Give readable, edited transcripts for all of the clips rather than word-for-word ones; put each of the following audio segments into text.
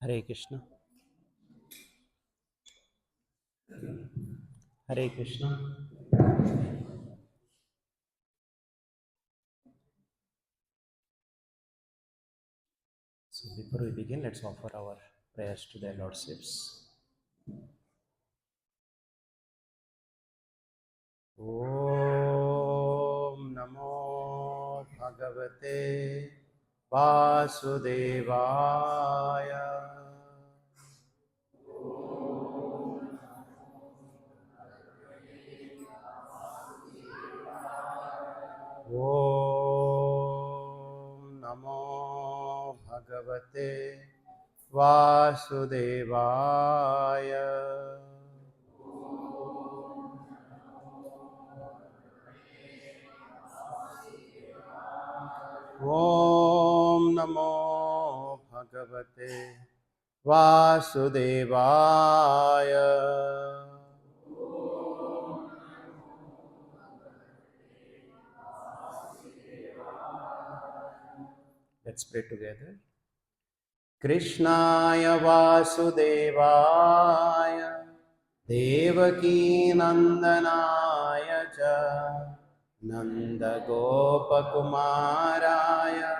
Hare Krishna. Hare Krishna. So before we begin, let's offer our prayers to their lordships. Om Namo Bhagavate Vasudevaya. Om Namo Bhagavate Vasudevaya. Om Namo Bhagavate Vasudevaya. Let's pray together. Krishnaya Vasudevaya Devaki Nandanaya Cha Nanda Gopakumaraya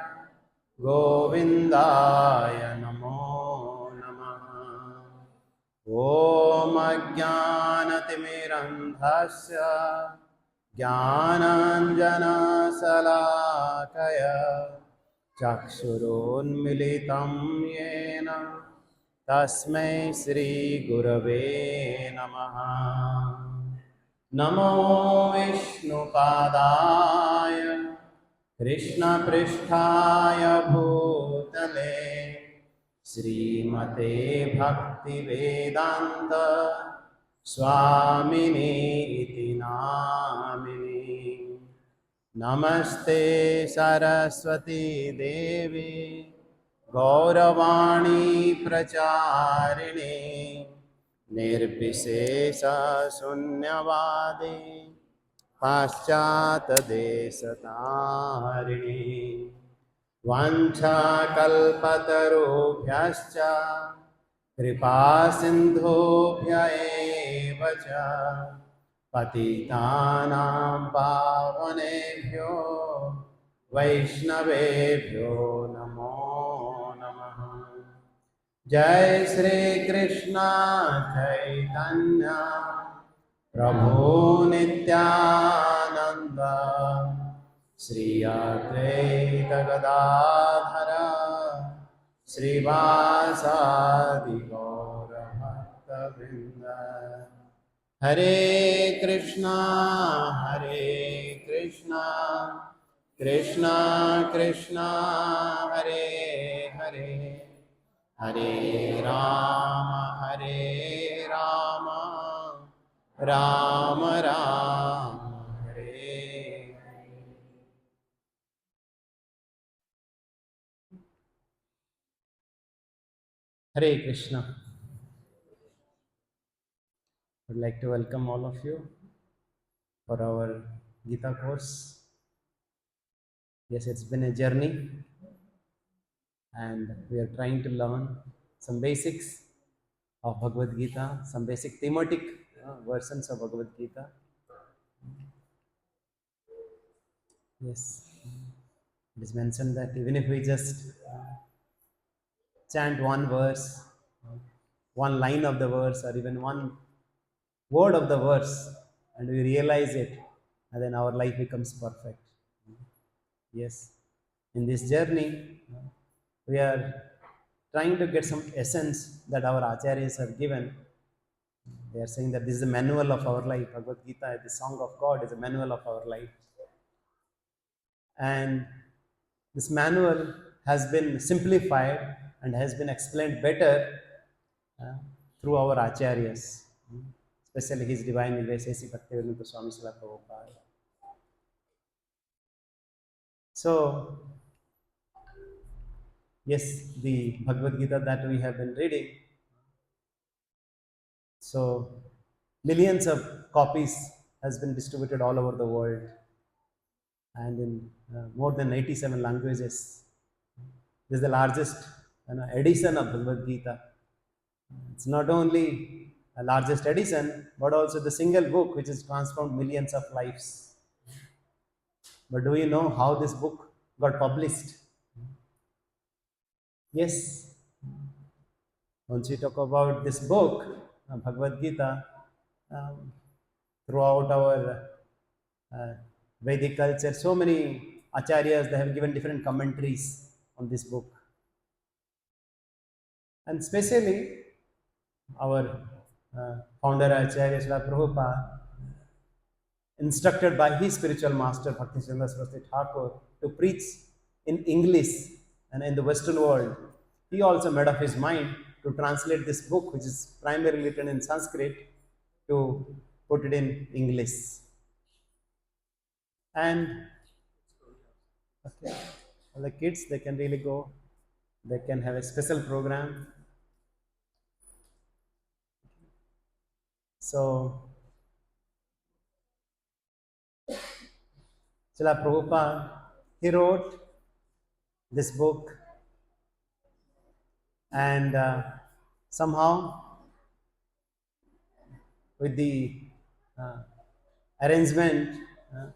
Govindaya Namo Namaha. Om Ajnanatimirandhasya Jnananjana Salakaya Chakshurunmilitam Yena Tasmai Shri Gurave Namaha. Namo Vishnupadaya Krishna Pristhaya Bhutale Srimate Bhakti Vedanta Swamini Iti Namini. Namaste Saraswati Devi Gauravani Pracharini Nirvisesa Sunyavadi Paschatadesatarini Vanchakalpatarubhyascha Kripasindhubhya eva cha Patitanam pavanebhyo Vaishnavebhyo namo namaha. Jai Shri Krishna Chaitanya Prabhu Nityananda Shri Advaita Gadadhara Srivasadi Gaura Bhakta Vrinda. Hare Krishna Krishna Krishna Hare Hare Hare Rama Rama Rama Hare Hare. Hare Krishna. I would like to welcome all of you for our Gita course. Yes, it's been a journey and we are trying to learn some basics of Bhagavad Gita, some basic thematic versions of Bhagavad Gita. Yes, it is mentioned that even if we just chant one verse, one line of the verse, or even one word of the verse, and we realize it, and then our life becomes perfect. Yes, in this journey, we are trying to get some essence that our acharyas have given. They are saying that this is a manual of our life. Bhagavad Gita, the song of God, is a manual of our life. And this manual has been simplified and has been explained better through our acharyas, especially His Divine Grace, A.C. Bhaktivedanta Swami Srila Prabhupada. So, yes, the Bhagavad Gita that we have been reading, so millions of copies has been distributed all over the world and in more than 87 languages. This is the largest edition of Bhagavad Gita. It's not only a largest edition, but also the single book which has transformed millions of lives. But do you know how this book got published? Yes, once we talk about this book, Bhagavad Gita, um, throughout our uh, Vedic culture, so many acharyas they have given different commentaries on this book, and especially our founder Acharya Srila Prabhupada, instructed by his spiritual master Bhaktisiddhanta Saraswati Thakur to preach in English and in the Western world. He also made up his mind to translate this book, which is primarily written in Sanskrit, to put it in English. And okay, the kids they can really go, they can have a special program. So Srila Prabhupada, he wrote this book, and somehow with the uh, arrangement, uh,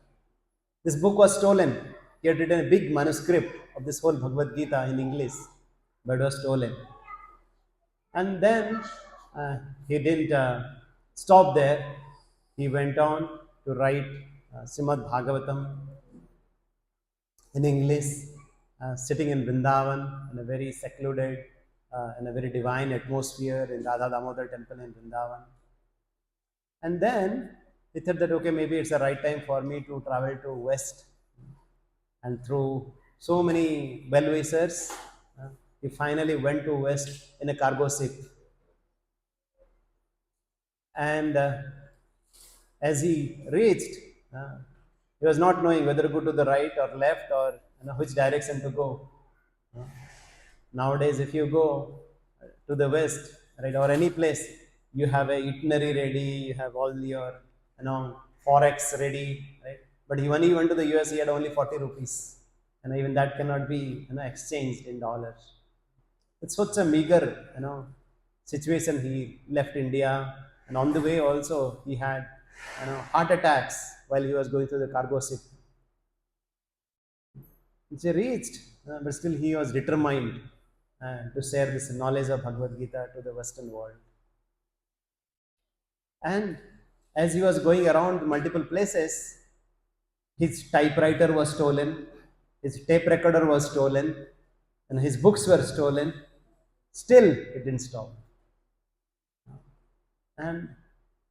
this book was stolen. He had written a big manuscript of this whole Bhagavad Gita in English, but it was stolen. And then he didn't stop there. He went on to write Srimad Bhagavatam in English, sitting in Vrindavan in a very secluded in a very divine atmosphere in Radha Damodar temple in Vrindavan. And then he thought that okay, maybe it's the right time for me to travel to West, and through so many well-wishers, he finally went to West in a cargo ship. And as he reached, uh, he was not knowing whether to go to the right or left, or which direction to go. Uh, Nowadays, if you go to the West, right, or any place, you have a itinerary ready, you have all your forex ready, right? But when he went to the US, he had only 40 rupees, and even that cannot be exchanged in dollars. It's such a meager situation. He left India, and on the way also he had heart attacks while he was going through the cargo ship. He reached, but still he was determined to share this knowledge of Bhagavad Gita to the Western world. And as he was going around multiple places, his typewriter was stolen, his tape recorder was stolen, and his books were stolen. Still, it didn't stop. And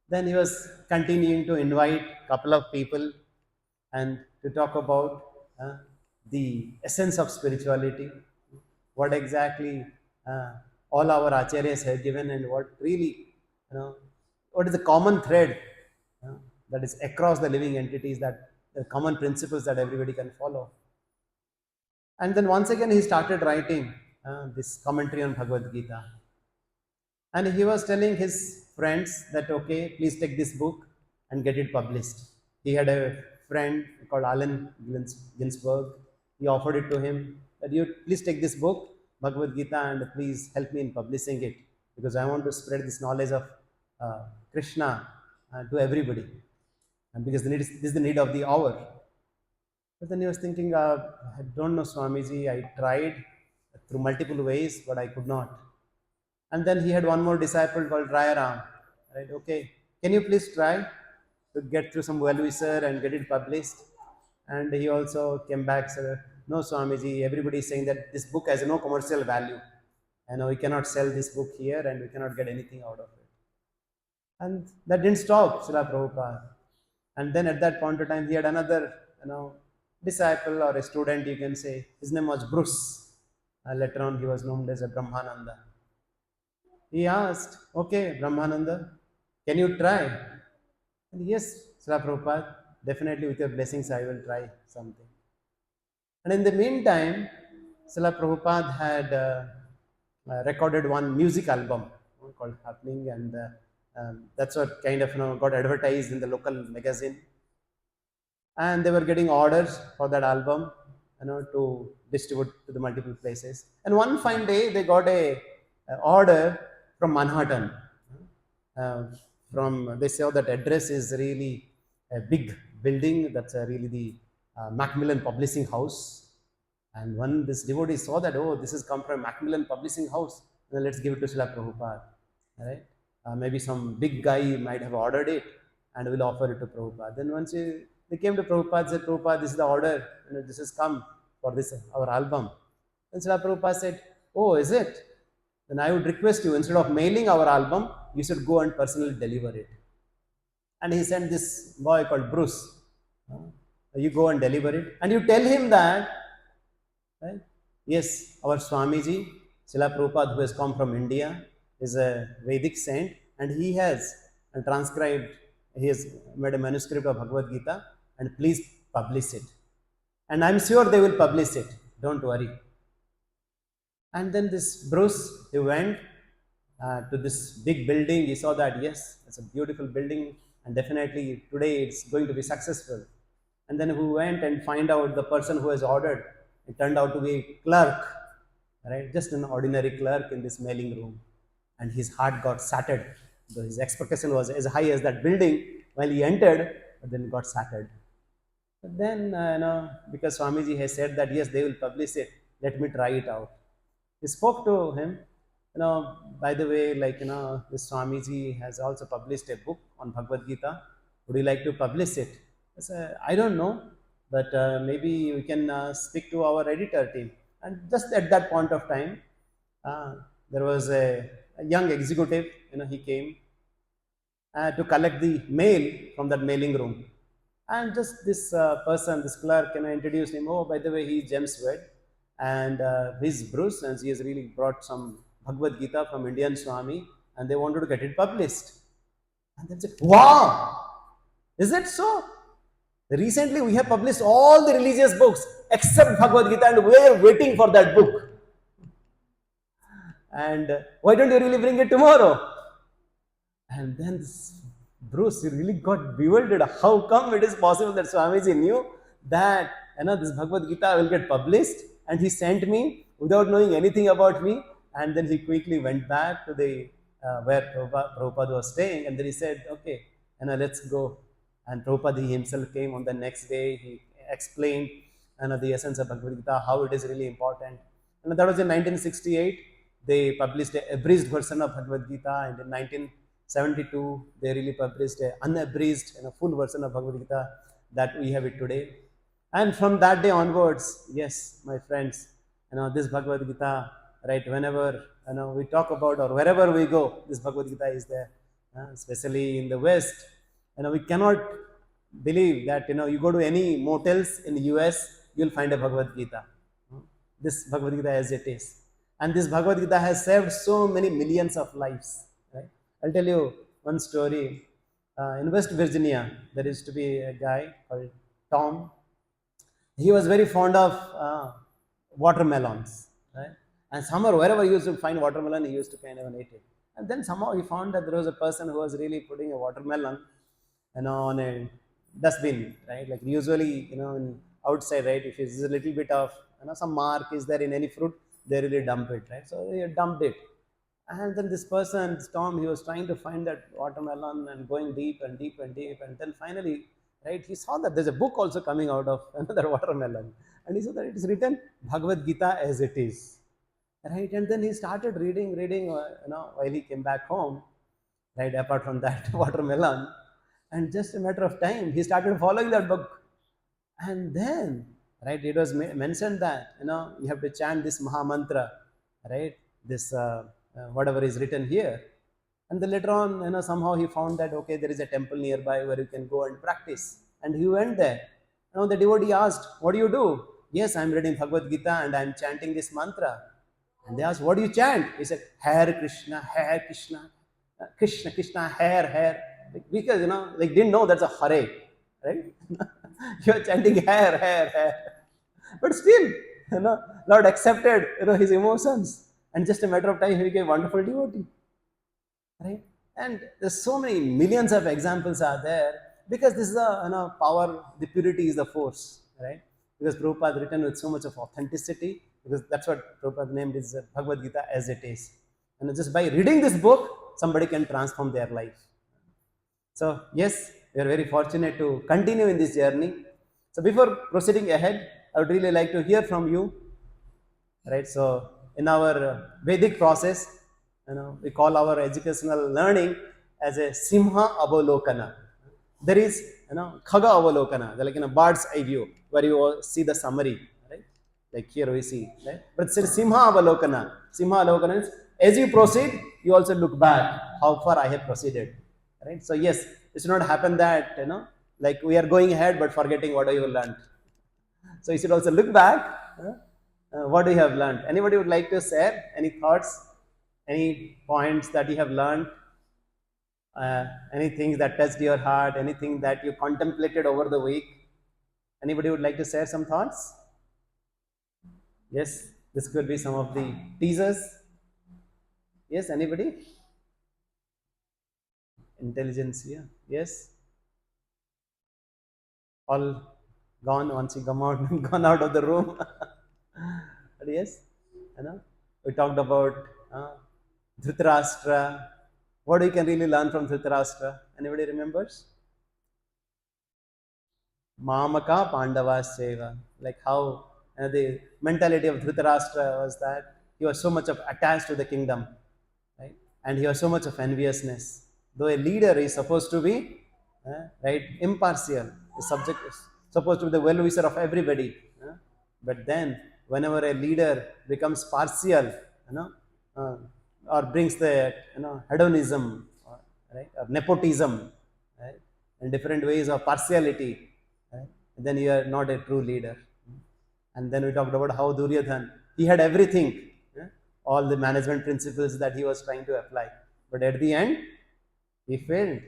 then he was continuing to invite a couple of people and to talk about the essence of spirituality, what exactly all our acharyas have given, and what really, what is the common thread that is across the living entities, that the common principles that everybody can follow. And then once again, he started writing this commentary on Bhagavad Gita. And he was telling his friends that, okay, please take this book and get it published. He had a friend called Alan Ginsberg. He offered it to him that you please take this book, Bhagavad Gita, and please help me in publishing it, because I want to spread this knowledge of Krishna to everybody. And because this is the need of the hour. But then he was thinking, I don't know, Swamiji, I tried through multiple ways, but I could not. And then he had one more disciple called Rayaram. Right? Okay, can you please try to get through some well-wisher and get it published? And he also came back, said, no, Swamiji, everybody is saying that this book has no commercial value. And we cannot sell this book here, and we cannot get anything out of it. And that didn't stop Srila Prabhupada. And then at that point of time, he had another, disciple or a student, you can say. His name was Bruce. Later on, he was known as a Brahmananda. He asked, okay, Brahmananda, can you try? And yes, Srila Prabhupada, definitely with your blessings, I will try something. And in the meantime, Srila Prabhupada had recorded one music album called Happening, and that's what kind of got advertised in the local magazine. And they were getting orders for that album. to distribute to the multiple places. And one fine day, they got a order from Manhattan. Uh, from they saw that address is really a big building. That's really the Macmillan Publishing House. And when this devotee saw that, oh, this has come from Macmillan Publishing House, then let's give it to Srila Prabhupada. Right? Maybe some big guy might have ordered it and will offer it to Prabhupada. Then once they came to Prabhupada, said, Prabhupada, this is the order, this has come for this, our album. Then Srila Prabhupada said, oh, is it? Then I would request you, instead of mailing our album, you should go and personally deliver it. And he sent this boy called Bruce. You go and deliver it. And you tell him that, right? Yes, our Swamiji, Srila Prabhupada, who has come from India, is a Vedic saint, and he has transcribed, he has made a manuscript of Bhagavad Gita, and please publish it. And I'm sure they will publish it. Don't worry. And then this Bruce, he went to this big building. He saw that, yes, it's a beautiful building, and definitely today it's going to be successful. And then he went and find out the person who has ordered. It turned out to be a clerk, right? Just an ordinary clerk in this mailing room. And his heart got shattered. Though his expectation was as high as that building while he entered, but then it got shattered. But then, because Swamiji has said that, yes, they will publish it, let me try it out. He spoke to him, by the way, this Swamiji has also published a book on Bhagavad Gita. Would you like to publish it? I said, I don't know, but maybe we can speak to our editor team. And just at that point of time, there was a young executive, he came to collect the mail from that mailing room. And just this person, this clerk, introduced him. Oh, by the way, he is James Wade, and he's Bruce, and he has really brought some Bhagavad Gita from Indian Swami, and they wanted to get it published. And they said, wow, is it so? Recently, we have published all the religious books except Bhagavad Gita, and we are waiting for that book. And why don't you really bring it tomorrow? And then Bruce really got bewildered. How come it is possible that Swamiji knew that this Bhagavad Gita will get published, and he sent me without knowing anything about me? And then he quickly went back to the where Prabhupada was staying, and then he said, okay, let's go. And Prabhupada himself came on the next day. He explained the essence of Bhagavad Gita, how it is really important. And that was in 1968. They published an abridged version of Bhagavad Gita, and in 1972 they really published an unabridged full version of Bhagavad Gita that we have it today. And from that day onwards, yes, my friends, this Bhagavad Gita, right, whenever we talk about, or wherever we go, this Bhagavad Gita is there. Especially in the West, we cannot believe that you go to any motels in the US, you'll find a Bhagavad Gita. This Bhagavad Gita as it is. And this Bhagavad Gita has saved so many millions of lives. Right? I'll tell you one story. In West Virginia, there used to be a guy called Tom. He was very fond of watermelons. Right? And somewhere, wherever he used to find watermelon, he used to kind of eat it. And then somehow he found that there was a person who was really putting a watermelon, on a dustbin, right? Like usually, outside, right? If it's a little bit of, some mark is there in any fruit, they really dump it, right? So he dumped it. And then this person, Tom, he was trying to find that watermelon and going deep and deep and deep. And then finally, right, he saw that there's a book also coming out of another watermelon. And he saw that it is written Bhagavad Gita as it is. Right? And then he started reading, while he came back home, right, apart from that watermelon. And just a matter of time, he started following that book. And then, right, it was mentioned that, you have to chant this Maha Mantra, right, this whatever is written here. And then later on, somehow he found that, okay, there is a temple nearby where you can go and practice. And he went there. The devotee asked, what do you do? Yes, I'm reading Bhagavad Gita and I'm chanting this mantra. And they asked, what do you chant? He said, Hare Krishna, Krishna, Krishna, Hare. Because, didn't know that's a Hare, right? You're chanting Hare. But still, Lord accepted, his emotions. And just a matter of time, he became a wonderful devotee, right? And there's so many millions of examples are there, because this is the power, the purity is the force, right? because Prabhupada written with so much of authenticity, because that's what Prabhupada named is Bhagavad Gita as it is. And just by reading this book, somebody can transform their life. So, yes, we are very fortunate to continue in this journey. So, before proceeding ahead, I would really like to hear from you. Right? So, in our Vedic process, we call our educational learning as a Simha Avalokana. There is, Khaga Avalokana, like in a bird's eye view, where you see the summary, right? Like here we see, right? But it's a Simha Avalokana. Simha Avalokana is, as you proceed, you also look back how far I have proceeded, right? So yes, it should not happen that, like we are going ahead but forgetting what you learned. So you should also look back. What do you have learned? Anybody would like to share any thoughts, any points that you have learned, anything that touched your heart, anything that you contemplated over the week? Anybody would like to share some thoughts? Yes, this could be some of the teasers. Yes, anybody? Intelligentsia. Yes. All gone once you come out, gone out of the room. But yes, we talked about Dhritarashtra. What we can really learn from Dhritarashtra? Anybody remembers? Mamaka Pandavaseva. Like how the mentality of Dhritarashtra was that he was so much of attached to the kingdom, right? And he was so much of enviousness. Though a leader is supposed to be right, impartial, the subject is supposed to be the well-wisher of everybody. But then, whenever a leader becomes partial, uh, or brings the hedonism, right, or nepotism, right, in different ways of partiality, right, then you are not a true leader. And then we talked about how Duryodhan, he had everything, all the management principles that he was trying to apply, but at the end, he failed.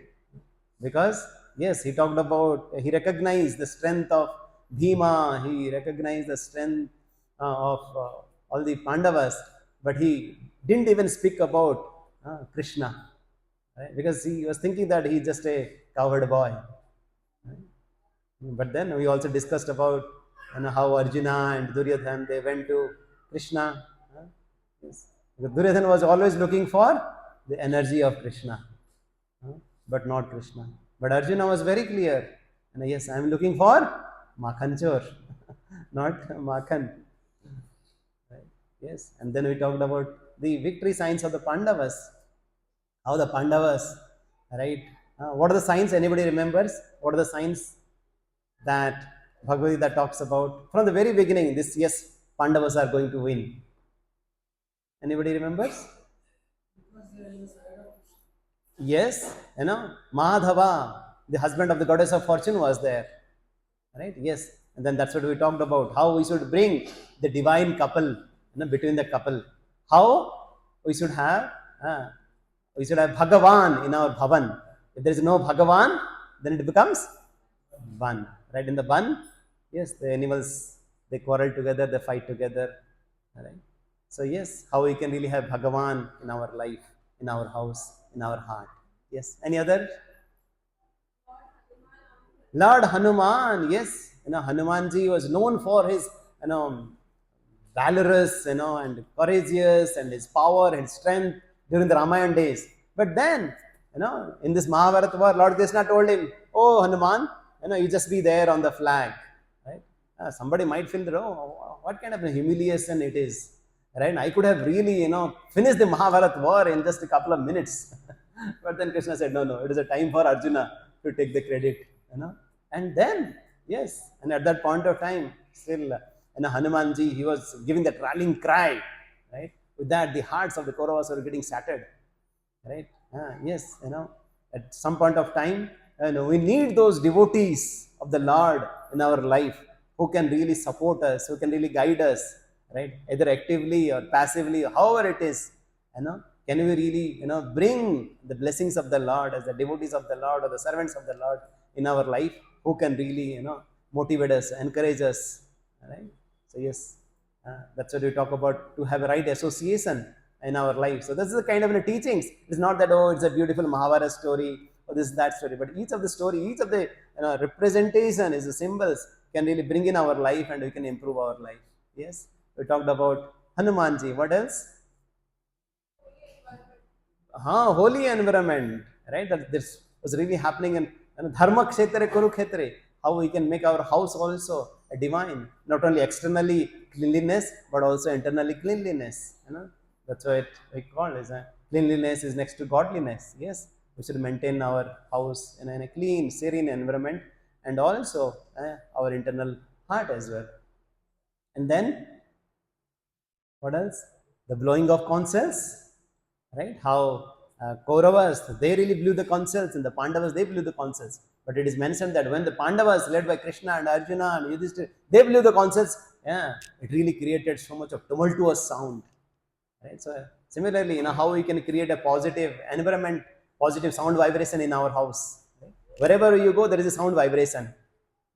Because, yes, he talked about, he recognized the strength of Bhima, he recognized the strength of all the Pandavas, but he didn't even speak about Krishna, right? Because he was thinking that he's just a cowherd boy. Right? But then we also discussed about how Arjuna and Duryodhan, they went to Krishna. Yes. Duryodhan was always looking for the energy of Krishna, but not Krishna. But Arjuna was very clear. And yes, I am looking for Makhanchor, not Makhan. Right? Yes. And then we talked about the victory signs of the Pandavas. How the Pandavas, right? What are the signs? Anybody remembers? What are the signs that Bhagavad Gita talks about? From the very beginning, this, yes, Pandavas are going to win. Anybody remembers? Yes, Madhava, the husband of the goddess of fortune, was there. Right? Yes. And then that's what we talked about. How we should bring the divine couple, between the couple. How we should have Bhagavan in our Bhavan. If there is no Bhagavan, then it becomes one. Right? In the one, yes, the animals, they quarrel together, they fight together. Right? So yes, how we can really have Bhagavan in our life, in our house, in our heart. Yes. Any other? Lord Hanuman. Yes. Hanumanji was known for his, valorous, and courageous, and his power and strength during the Ramayana days. But then, in this Mahabharata war, Lord Krishna told him, "Oh Hanuman, you just be there on the flag." Right? Somebody might feel, what kind of a humiliation it is. Right? I could have really, finished the Mahabharata war in just a couple of minutes. But then Krishna said, no, it is a time for Arjuna to take the credit. And then, yes, and at that point of time, still, Hanumanji, he was giving that rallying cry, right? With that, the hearts of the Kauravas were getting shattered, right? Yes, at some point of time, we need those devotees of the Lord in our life who can really support us, who can really guide us, right? Either actively or passively, however it is, can we really, bring the blessings of the Lord as the devotees of the Lord or the servants of the Lord in our life, who can really, motivate us, encourage us, right? So yes, that's what we talk about, to have a right association in our life. So this is the kind of teachings. It's not that, it's a beautiful Mahabharata story or this that story, but each of the story, each of the representation is the symbols can really bring in our life and we can improve our life. Yes, we talked about Hanumanji. What else? Holy environment, right? That this was really happening in Dharma Kshetre Kurukshetre. How we can make our house also a divine, not only externally cleanliness, but also internally cleanliness. That's why we call it cleanliness is next to godliness. Yes, we should maintain our house in a clean, serene environment, and also our internal heart as well. And then what else? The blowing of conch shells, right? How Kauravas, they really blew the conch shells, and the Pandavas, they blew the conch shells. But it is mentioned that when the Pandavas, led by Krishna and Arjuna and Yudhishthira, they blew the conch shells, yeah, it really created so much of tumultuous sound. Right? So similarly, how we can create a positive environment, positive sound vibration in our house. Right? Wherever you go, there is a sound vibration.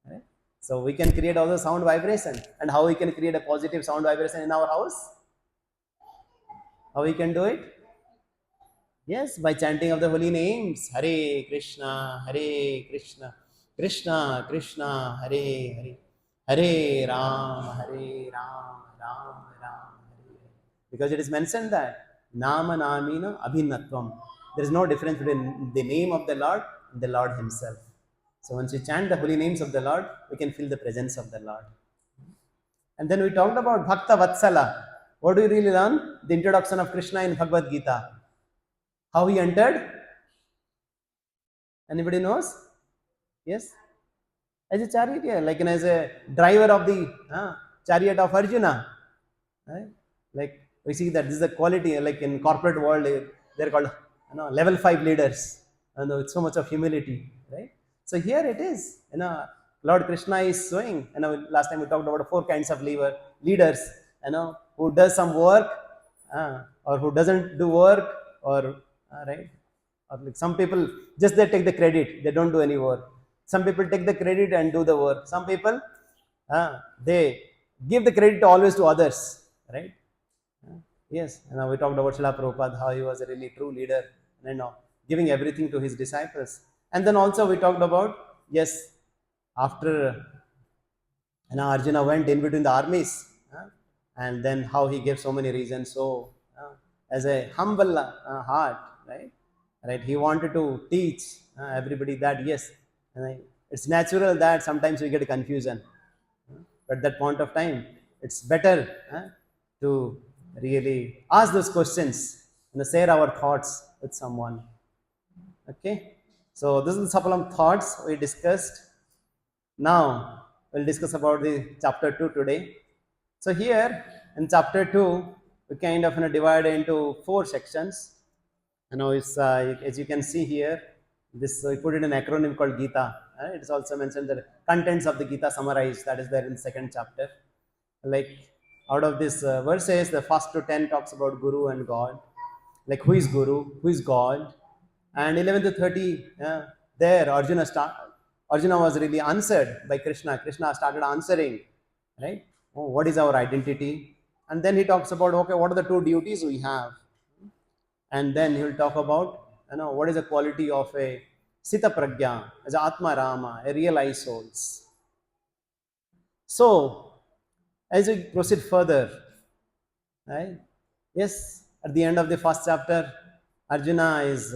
Right? So we can create also sound vibration. And how we can create a positive sound vibration in our house? How we can do it? Yes, by chanting of the holy names. Hare Krishna, Hare Krishna, Krishna Krishna, Hare Hare, Hare Ram, Hare Ram, Ram Ram, Hare Hare. Because it is mentioned that Nama Namina Abhinatvam. There is no difference between the name of the Lord and the Lord Himself. So once we chant the holy names of the Lord, we can feel the presence of the Lord. And then we talked about Bhakta Vatsala. What do you really learn? The introduction of Krishna in Bhagavad Gita. How he entered? Anybody knows? Yes? As a charioteer, like as a driver of the chariot of Arjuna. Right? Like we see that this is a quality, like in corporate world, they're called level 5 leaders. And with so much of humility. Right? So here it is. Lord Krishna is showing, last time we talked about 4 kinds of leaders, who does some work, or who doesn't do work, or right? Or like some people just they take the credit, they don't do any work. Some people take the credit and do the work. Some people they give the credit always to others, right? Yes, we talked about Srila Prabhupada, how he was a really true leader, giving everything to his disciples. And then also we talked about, yes, after Arjuna went in between the armies, and then how he gave so many reasons. So, as a humble heart, right? Right, he wanted to teach everybody that yes, it's natural that sometimes we get confusion. But at that point of time, it's better to really ask those questions and share our thoughts with someone. Okay, so this is some thoughts we discussed. Now we'll discuss about the chapter 2 today. So here in chapter 2, we kind of divide into 4 sections. It's as you can see here, this we put it in an acronym called Gita. It is also mentioned that contents of the Gita summarized, that is there in the second chapter. Like out of these verses, the first to 10 talks about Guru and God. Like who is Guru, who is God, and 11 to 30 there Arjuna was really answered by Krishna. Krishna started answering, right? Oh, what is our identity? And then he talks about, okay, what are the 2 duties we have? And then he will talk about what is the quality of a Sita Pragya, as a Atma Rama, a realized souls. So as we proceed further, right? Yes, at the end of the first chapter, Arjuna is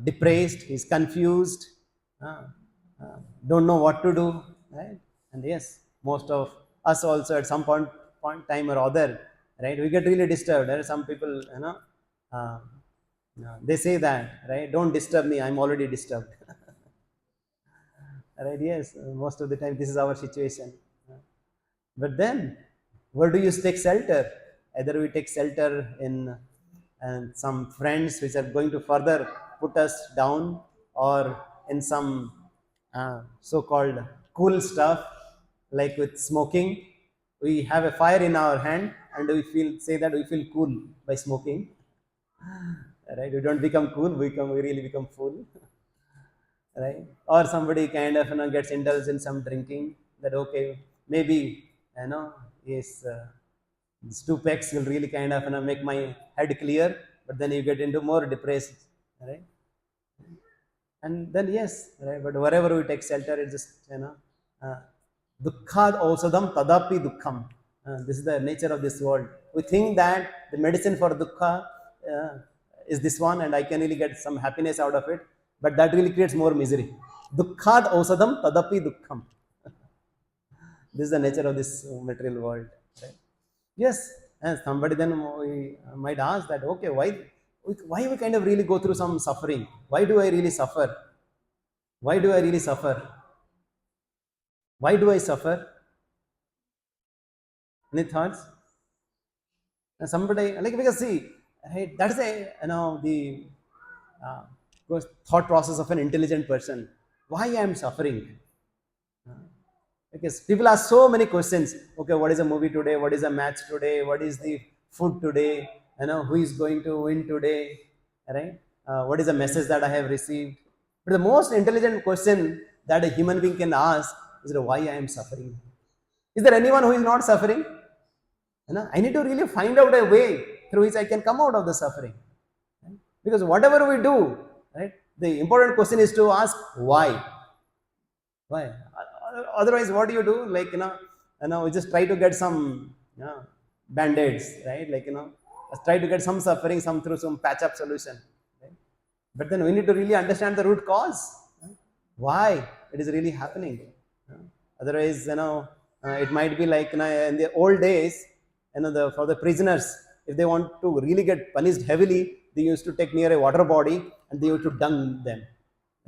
depressed, he's confused, uh, don't know what to do, right? And yes, most of us also at some point time or other, right? We get really disturbed. There are some people, uh, they say that, right? Don't disturb me, I'm already disturbed. Right? Yes, most of the time this is our situation. But then, where do you take shelter? Either we take shelter in some friends which are going to further put us down, or in some so-called cool stuff, like with smoking. We have a fire in our hand, and say that we feel cool by smoking. Right? We don't become cool; we really become fool. Right? Or somebody kind of gets indulged in some drinking. That okay, maybe yes, these 2 pecks will really kind of make my head clear. But then you get into more depressed, right? And then yes, right. But wherever we take shelter, it's just uh, Dukkhad ausadam tadapi dukkham. This is the nature of this world. We think that the medicine for dukkha is this one, and I can really get some happiness out of it, but that really creates more misery. Dukkhad ausadam tadapi dukkham. This is the nature of this material world. Right? Yes, and somebody then we might ask that, okay, why we kind of really go through some suffering? Why do I really suffer? Why do I really suffer? Why do I suffer? Any thoughts? And somebody like, because see, right, that is a the thought process of an intelligent person. Why I am suffering? Because people ask so many questions. Okay, what is a movie today? What is a match today? What is the food today? Who is going to win today? Right? What is the message that I have received? But the most intelligent question that a human being can ask is why I am suffering. Is there anyone who is not suffering? I need to really find out a way through which I can come out of the suffering. Right? Because whatever we do, right, the important question is to ask why. Why? Otherwise, what do you do? Like, we just try to get some band-aids, right? Like, try to get some suffering, some through some patch-up solution. Right? But then we need to really understand the root cause. Right? Why it is really happening. Otherwise, it might be like, in the old days, for the prisoners, if they want to really get punished heavily, they used to take near a water body and they used to dung them,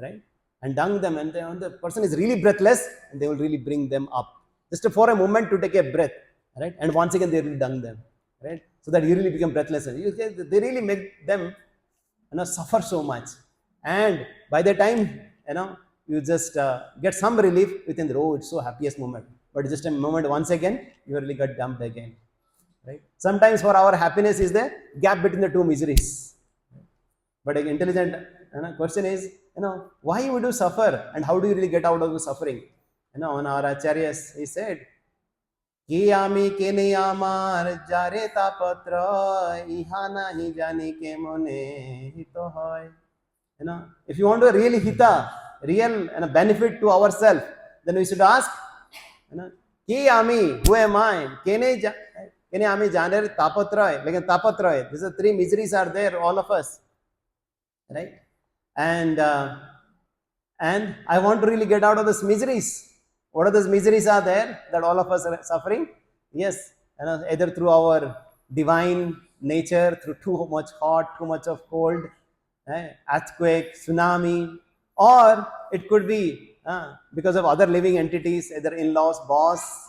right? And dung them, and the person is really breathless, and they will really bring them up just for a moment to take a breath, right? And once again they will dung them, right? So that you really become breathless. They really make them suffer so much, and by the time you just get some relief within the it's so happiest moment, but just a moment once again you really got dumped again, right? Sometimes for our happiness is the gap between the two miseries. But an intelligent question is, why would you suffer and how do you really get out of the suffering? On our acharyas, he said, Kiyami keniyamar jare tapatra ihana hi jani ke mone hito hoy. If you want to really hita, real benefit to ourselves, then we should ask, Kiyami, who am I? Kene ami jane tapatroy, like tapatroy. These are three miseries are there, all of us. Right? And I want to really get out of these miseries. What are those miseries are there that all of us are suffering? Yes, either through our divine nature, through too much hot, too much of cold, earthquake, tsunami, or it could be because of other living entities, either in-laws, boss,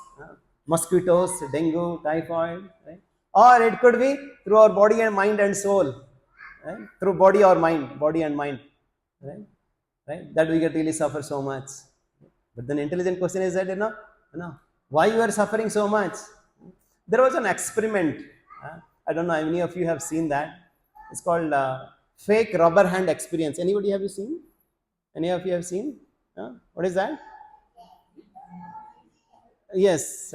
mosquitoes, dengue, typhoid, right? Or it could be through our body and mind and soul. Right? Through body and mind, right? That we get really suffer so much. But then intelligent question is that why you are suffering so much? There was an experiment. I don't know how many of you have seen that. It's called fake rubber hand experience. Anybody have you seen? Any of you have seen? What is that? Yes.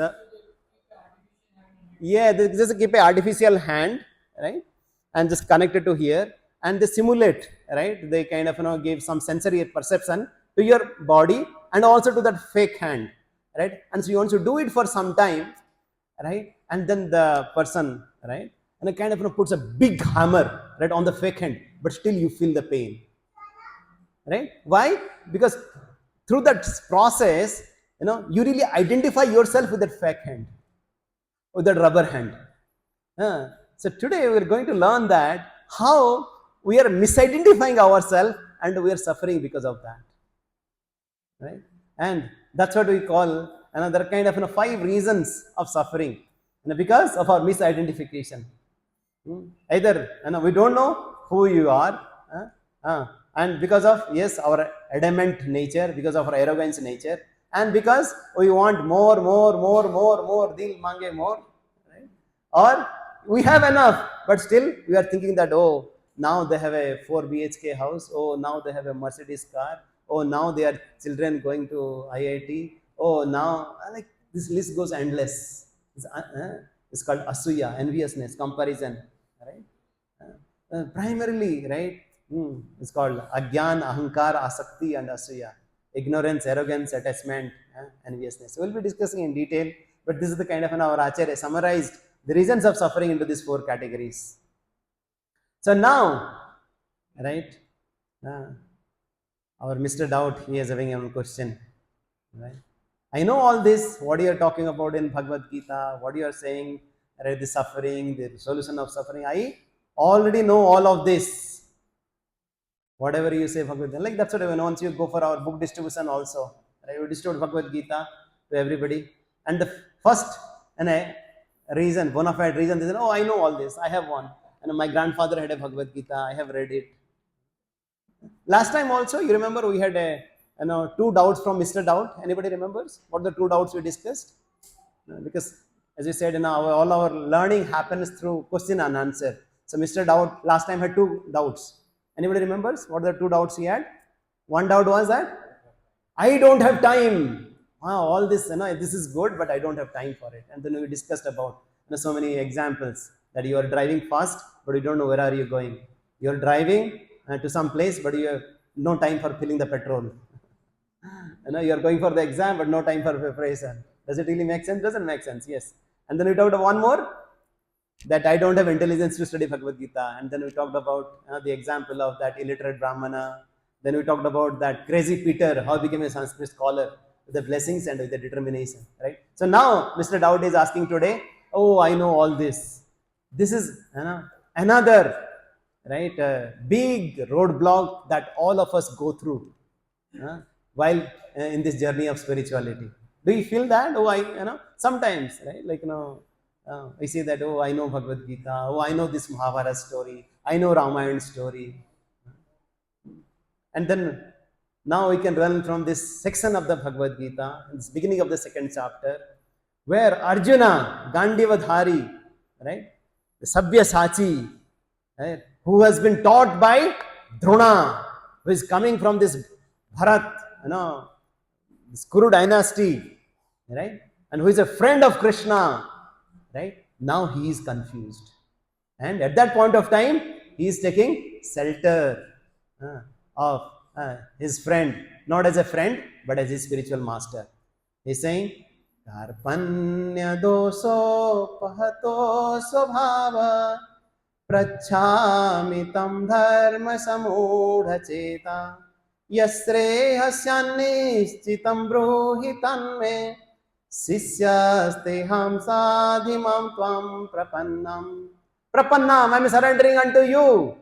Yeah, they just keep an artificial hand, right? And just connect it to here, and they simulate, right? They kind of give some sensory perception to your body and also to that fake hand, right? And so you want to do it for some time, right? And then the person, right? And it kind of puts a big hammer right on the fake hand, but still you feel the pain, right? Why? Because through that process, you really identify yourself with that fake hand, with that rubber hand. So today we are going to learn that how we are misidentifying ourselves and we are suffering because of that, right? And that's what we call another kind of 5 reasons of suffering, because of our misidentification. Either we don't know who you are, and because of our adamant nature, because of our arrogance nature, and because we want more, dil mange more, right? Or we have enough, but still we are thinking that, oh, now they have a 4 BHK house, oh, now they have a Mercedes car, oh, now they are children going to IIT, oh, now, like this list goes endless. It's called asuya, enviousness, comparison, right? Primarily, right? It's called agyan, ahankar, asakti, and asuya. ignorance, arrogance, attachment, enviousness. So we'll be discussing in detail, but this is the kind of our Acharya summarized the reasons of suffering into these 4 categories. So now, right, our Mr. Doubt, he is having a question, right? I know all this, what you are talking about in Bhagavad Gita, what you are saying, right, the suffering, the solution of suffering. I already know all of this. Whatever you say Bhagavad Gita, like that's what even once you go for our book distribution also, right, we distribute Bhagavad Gita to everybody. And the first reason, bona fide reason, they say, oh, I know all this, I have one. And my grandfather had a Bhagavad Gita, I have read it. Last time also, you remember we had 2 doubts from Mr. Doubt. Anybody remembers what the 2 doubts we discussed? Because as you said, all our learning happens through question and answer. So Mr. Doubt last time had 2 doubts. Anybody remembers what the 2 doubts he had? One doubt was that I don't have time. All this, this is good, but I don't have time for it. And then we discussed about so many examples that you are driving fast, but you don't know where are you going. You are driving to some place, but you have no time for filling the petrol. You are going for the exam, but no time for preparation. Does it really make sense? Doesn't make sense. Yes. And then we talked about one more, that I don't have intelligence to study Bhagavad Gita. And then we talked about the example of that illiterate Brahmana. Then we talked about that crazy Peter, how he became a Sanskrit scholar with the blessings and with the determination. Right. So now Mr. Dowd is asking today, oh, I know all this. This is another, right, big roadblock that all of us go through while in this journey of spirituality. Do you feel that? Oh, sometimes, right? Like, I say that, oh, I know Bhagavad Gita, oh, I know this Mahabharata story, I know Ramayana story. And then now we can run from this section of the Bhagavad Gita, in this beginning of the 2nd chapter, where Arjuna, Gandivadhari, right, the Sabyasachi, right, who has been taught by Drona, who is coming from this Bharat, this Kuru dynasty, right, and who is a friend of Krishna, right? Now he is confused, and at that point of time, he is taking shelter of his friend, not as a friend, but as his spiritual master. He is saying, Karpanya doso pahato svabhava prachami tam dharma samudha cheta yasrehasyanishchitam bruhi tanme Sisyasteham sadhimam tvam prapannam. Prapannam, I am surrendering unto you.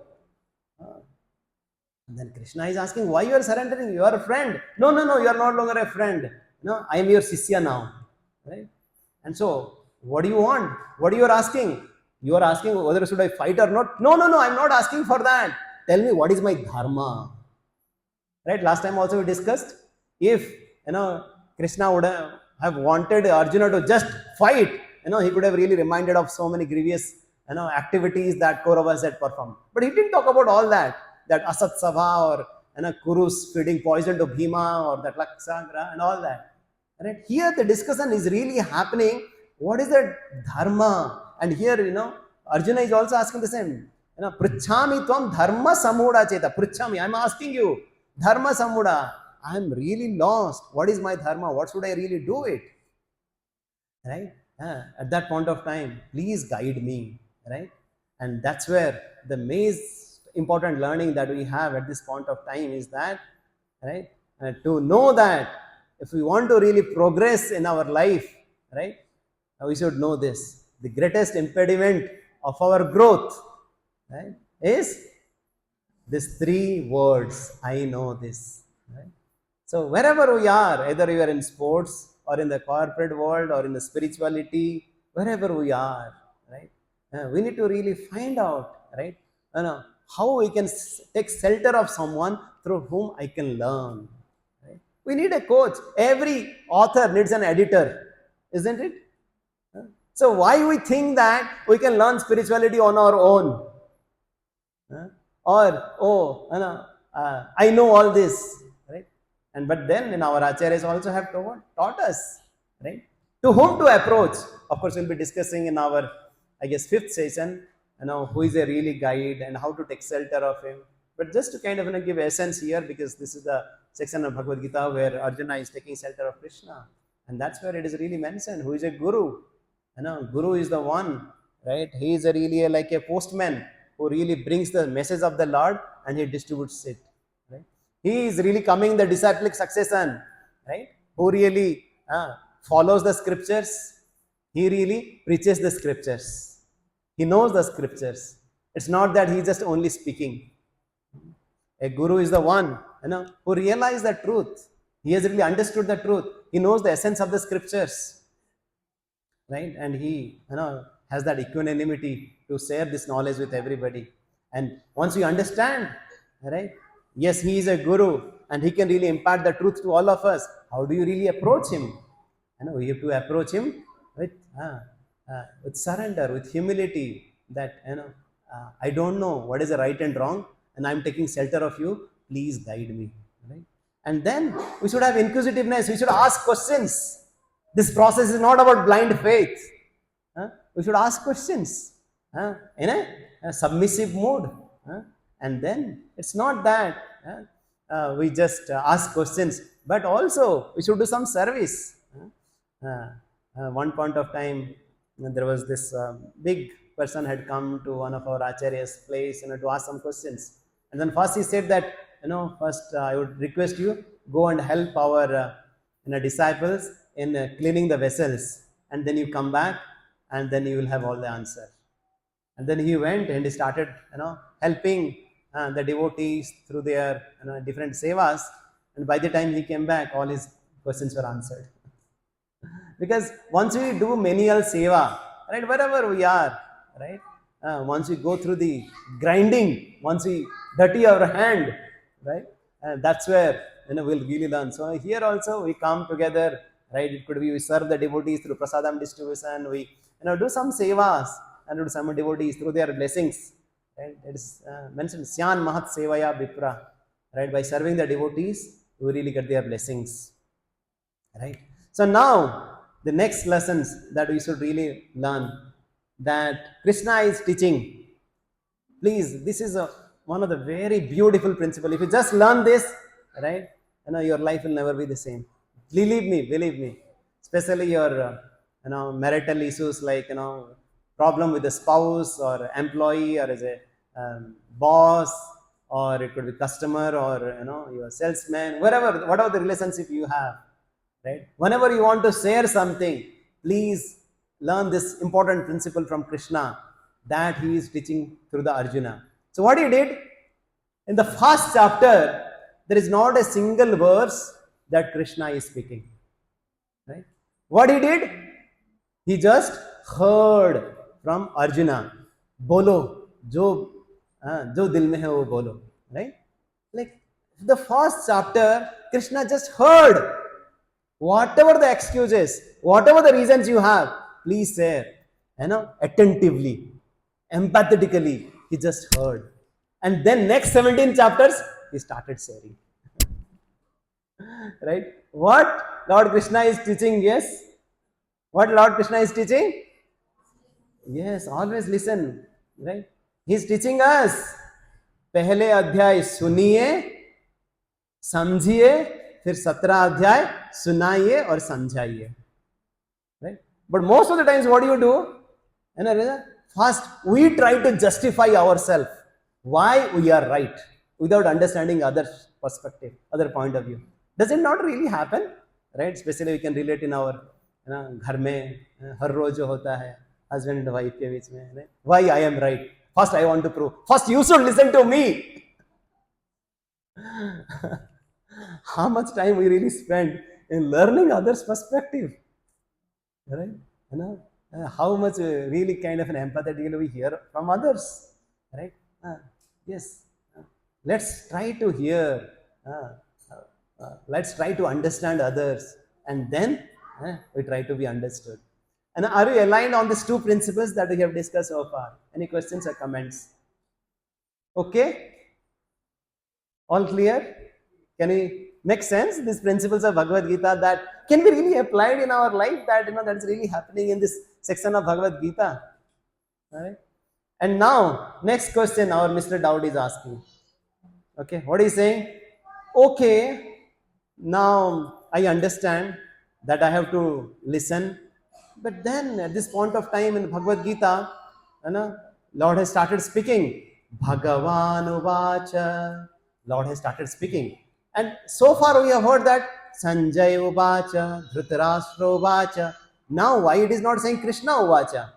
And then Krishna is asking, why you are surrendering? You are a friend. No, you are no longer a friend. I am your Sisya now. Right? And so, what do you want? What are you asking? You are asking whether should I fight or not? No, I am not asking for that. Tell me what is my dharma. Right? Last time also we discussed, if Krishna would have wanted Arjuna to just fight, he could have really reminded of so many grievous activities that Kauravas had performed. But he didn't talk about all that Asat Sabha or Kurus feeding poison to Bhima or that Laksagra and all that. Right? Here the discussion is really happening. What is the dharma? And here, Arjuna is also asking the same. Prichami tvam dharma samuda cheta. Prichami, I am asking you, dharma samuda. I am really lost. What is my dharma? What should I really do it? Right? At that point of time, please guide me. Right? And that's where the most important learning that we have at this point of time is that, right, to know that if we want to really progress in our life, right, we should know this. The greatest impediment of our growth, right, is these 3 words. I know this. Right? So wherever we are, either we are in sports or in the corporate world or in the spirituality, wherever we are, right, we need to really find out, right, how we can take shelter of someone through whom I can learn. Right? We need a coach. Every author needs an editor, isn't it? So why we think that we can learn spirituality on our own? Or, I know all this. Right? But then in our acharyas also have taught us, right, to whom to approach. Of course, we'll be discussing in our, I guess, 5th session, who is a really guide and how to take shelter of him. But just to kind of give essence here, because this is the section of Bhagavad Gita where Arjuna is taking shelter of Krishna, and that's where it is really mentioned who is a guru. Guru is the one, right? He is like a postman who really brings the message of the Lord and he distributes it. Right? He is really coming the disciplic succession, right? Who really follows the scriptures. He really preaches the scriptures. He knows the scriptures. It's not that he just only speaking. A guru is the one, who realized the truth. He has really understood the truth. He knows the essence of the scriptures, right? And he, has that equanimity to share this knowledge with everybody. And once you understand, right? Yes, he is a guru, and he can really impart the truth to all of us. How do you really approach him? We have to approach him with surrender, with humility. That I don't know what is the right and wrong, and I'm taking shelter of you. Please guide me, right? And then we should have inquisitiveness. We should ask questions. This process is not about blind faith. We should ask questions in a submissive mode. And then it's not that we just ask questions, but also we should do some service. One point of time, there was this big person had come to one of our acharya's place, to ask some questions. And then first he said that, first I would request you go and help our disciples in cleaning the vessels, and then you come back, and then you will have all the answer. And then he went and he started, helping the devotees through their different sevas. And by the time he came back, all his questions were answered. Because once we do menial seva, right, wherever we are, right, once we go through the grinding, once we dirty our hand, right, that's where we'll really learn. So here also we come together, right? It could be we serve the devotees through prasadam distribution. We do some sevas and do some devotees through their blessings. Right? It is mentioned Syan Mahat Sevaya Vipra. Right? By serving the devotees, we really get their blessings. Right? So now the next lessons that we should really learn, that Krishna is teaching. Please, this is one of the very beautiful principles. If you just learn this, right, your life will never be the same. Believe me. Especially your marital issues like problem with the spouse or employee, or as a boss, or it could be customer, or your salesman, whatever the relationship you have, right? Whenever you want to share something, please learn this important principle from Krishna that he is teaching through the Arjuna. So what he did in the first chapter, there is not a single verse that Krishna is speaking, right? What he did, he just heard from Arjuna, bolo, jo dil mein hai wo bolo, right? Like the first chapter, Krishna just heard. Whatever the excuses, whatever the reasons you have, please share, attentively, empathetically. He just heard. And then next 17 chapters, he started sharing. Right? What Lord Krishna is teaching? Yes. What Lord Krishna is teaching? Yes, always listen. Right? He is teaching us. पहले अध्याय सुनिए, समझिए, फिर 17 अध्याय सुनाइए और समझाइए. Right? But most of the times, what do you do? First, we try to justify ourselves why we are right without understanding other perspective, other point of view. Does it not really happen? Right? Especially we can relate in our घर में हर रोज जो होता है husband and wife के बीच में, right? Why I am right? First I want to prove. First you should listen to me. How much time we really spend in learning others' perspective, right? How much really kind of an empathy we hear from others, right? Yes, let's try to hear, let's try to understand others, and then we try to be understood. And are you aligned on these two principles that we have discussed so far? Any questions or comments? Okay? All clear? Can we make sense? These principles of Bhagavad Gita that can be really applied in our life, that that's really happening in this section of Bhagavad Gita. All right? And now, next question our Mr. Dowd is asking. Okay, what is saying? Okay, now I understand that I have to listen. But then at this point of time in Bhagavad Gita, you know, Lord has started speaking. Bhagavan Uvacha. Lord has started speaking. And so far we have heard that Sanjay Uvacha, Dhritarashtra Uvacha. Now why it is not saying Krishna Uvacha?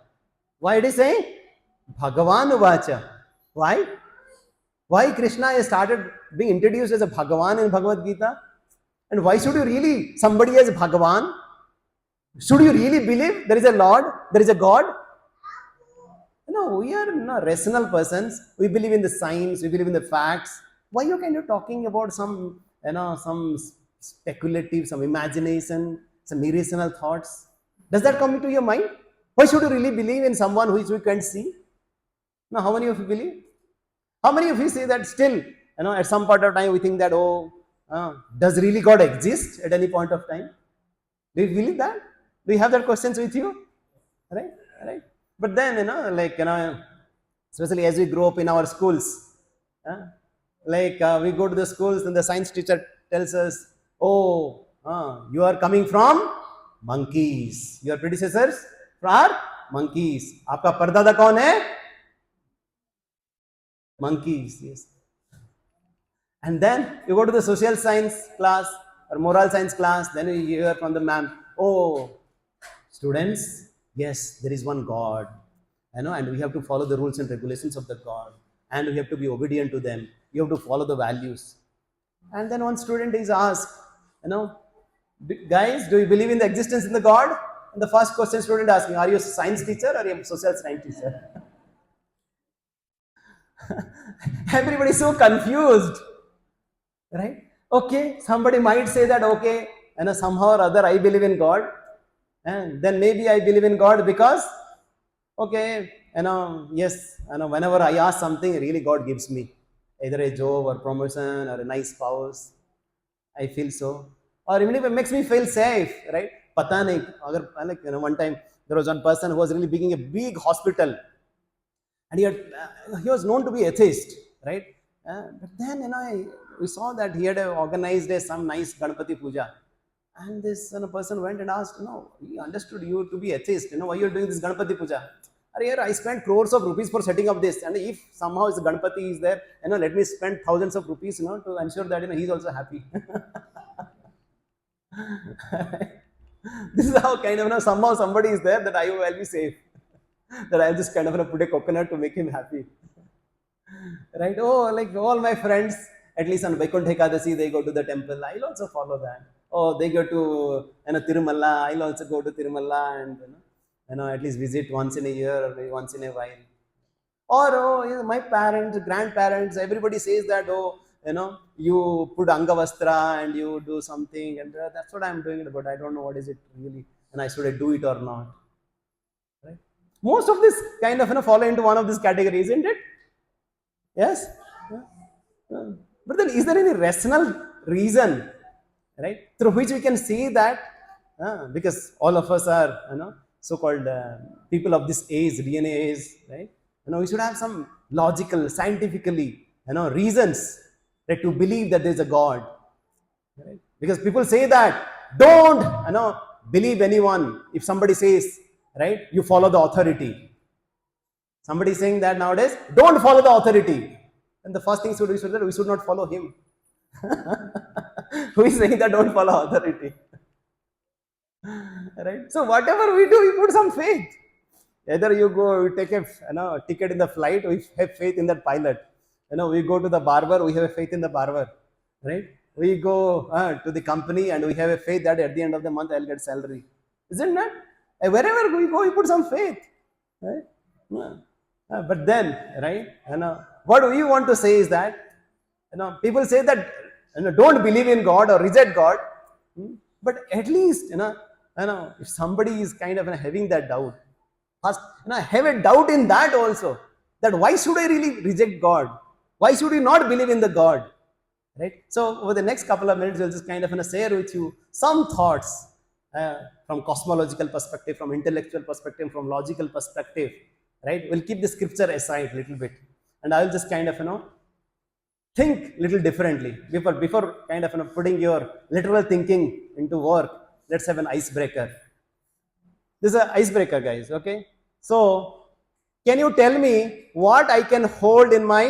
Why it is saying Bhagavan Uvacha? Why? Why Krishna has started being introduced as a Bhagavan in Bhagavad Gita? And why should you really, somebody as Bhagavan, should you really believe there is a Lord, there is a God? We are rational persons. We believe in the science, we believe in the facts. Why you kind of talking about some, some speculative, some imagination, some irrational thoughts? Does that come into your mind? Why should you really believe in someone which we can't see? Now, how many of you believe? How many of you say that still, at some point of time we think that, does really God exist at any point of time? Do you believe that? Do you have that questions with you? Right? Right? But then, especially as we grow up in our schools, we go to the schools and the science teacher tells us, oh, you are coming from monkeys. Your predecessors are monkeys. आपका परदादा कौन है? Monkeys, yes. And then you go to the social science class or moral science class, then you hear from the ma'am, oh, students, yes, there is one God, and we have to follow the rules and regulations of the God, and we have to be obedient to them. You have to follow the values. And then one student is asked, guys, do you believe in the existence in the God? And the first question student asking, are you a science teacher or are you a social science teacher? Everybody is so confused, right? Okay, somebody might say that, okay, somehow or other I believe in God, and then maybe I believe in God because, okay, yes, whenever I ask something, really God gives me either a job or promotion or a nice spouse. I feel so, or even if it makes me feel safe, right? Pata nahi, one time there was one person who was really being a big hospital, and he was known to be atheist, right? But then we saw that he had organized some nice Ganpati puja, and this person went and asked, he understood you to be atheist, why you're doing this Ganpati puja? I spent crores of rupees for setting up this, and if somehow his Ganpati is there, let me spend thousands of rupees, to ensure that he's also happy. This is how kind of somehow somebody is there that I will be safe. That I'll just kind of put a coconut to make him happy. Right? Oh, like all my friends, at least on Vaikuntha Ekadasi, they go to the temple. I'll also follow that. Oh, they go to Tirumala. I'll also go to Tirumala and at least visit once in a year or maybe once in a while. Or my parents, grandparents, everybody says that, you put Angavastra and you do something, and that's what I'm doing, but I don't know what is it really, and I should I do it or not. Right? Most of this kind of fall into one of these categories, isn't it? Yes. Yeah. But then, is there any rational reason, right, through which we can see that? Because all of us are, so-called people of this age, DNA age, right? We should have some logical, scientifically, reasons, right, to believe that there is a God. Right? Because people say that don't, believe anyone. If somebody says, right, you follow the authority. Somebody is saying that nowadays, don't follow the authority. And the first thing we should not follow him. Who is saying that don't follow authority? Right? So whatever we do, we put some faith. Either you go, we take a ticket in the flight, we have faith in that pilot. We go to the barber, we have a faith in the barber. Right? We go to the company and we have a faith that at the end of the month I'll get salary. Isn't that? Wherever we go, we put some faith. Right? But then, right? What we want to say is that, people say that, don't believe in God or reject God. But at least, if somebody is kind of having that doubt, first, have a doubt in that also. That why should I really reject God? Why should we not believe in the God? Right? So over the next couple of minutes, we'll just kind of share with you some thoughts from cosmological perspective, from intellectual perspective, from logical perspective. Right? We'll keep the scripture aside a little bit, and I will just kind of think little differently. Before kind of putting your literal thinking into work, let's have an icebreaker. This is an icebreaker, guys. Okay. So, can you tell me what I can hold in my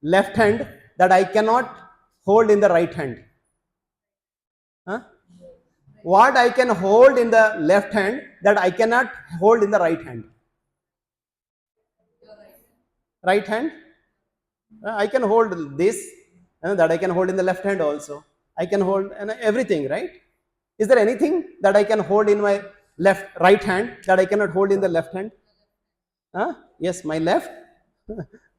left hand that I cannot hold in the right hand? Huh? What I can hold in the left hand that I cannot hold in the right hand? Right hand? I can hold this, that I can hold in the left hand also. I can hold everything, right? Is there anything that I can hold in my right hand that I cannot hold in the left hand? Huh? Yes, my left,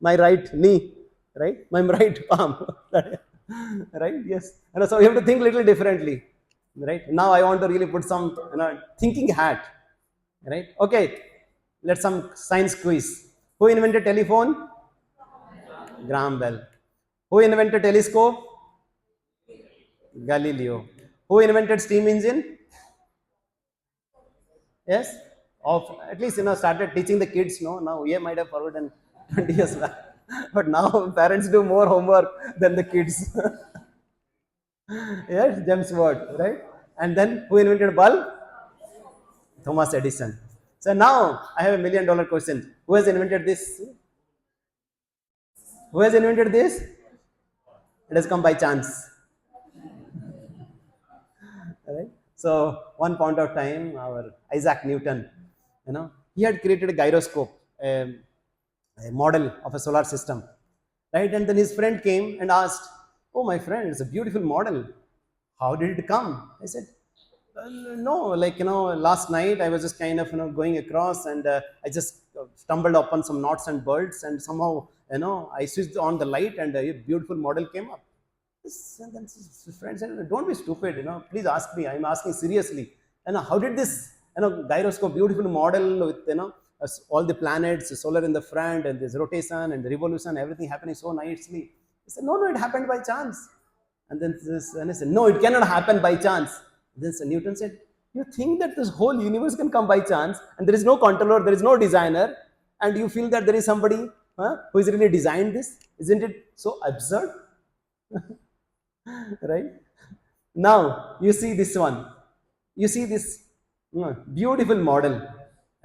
my right knee, right? My right palm, right? Yes. And so you have to think a little differently, right? Now I want to really put some thinking hat, right? Okay, let's some science quiz. Who invented telephone? Graham Bell. Who invented telescope? Galileo. Who invented steam engine? Yes. Of at least started teaching the kids. No, now we might have forgotten 20 years back, but now parents do more homework than the kids. Yes, James Watt, right? And then who invented bulb? Thomas Edison. So now I have $1 million question. Who has invented this? Who has invented this? It has come by chance. Right? So one point of time, our Isaac Newton, he had created a gyroscope, a model of a solar system, right? And then his friend came and asked, "Oh, my friend, it's a beautiful model. How did it come?" I said, "No, like last night I was just kind of going across, and I just stumbled upon some knots and bolts, and somehow I switched on the light, and a beautiful model came up." And then his friend said, "Don't be stupid, please ask me. I'm asking seriously. How did this, gyroscope, beautiful model with, all the planets, the solar in the front, and this rotation and the revolution, everything happening so nicely?" He said, "No, it happened by chance." And he said, "No, it cannot happen by chance." Then Newton said, "You think that this whole universe can come by chance, and there is no controller, there is no designer, and you feel that there is somebody who has really designed this? Isn't it so absurd?" Right? Now you see this one. You see this beautiful model,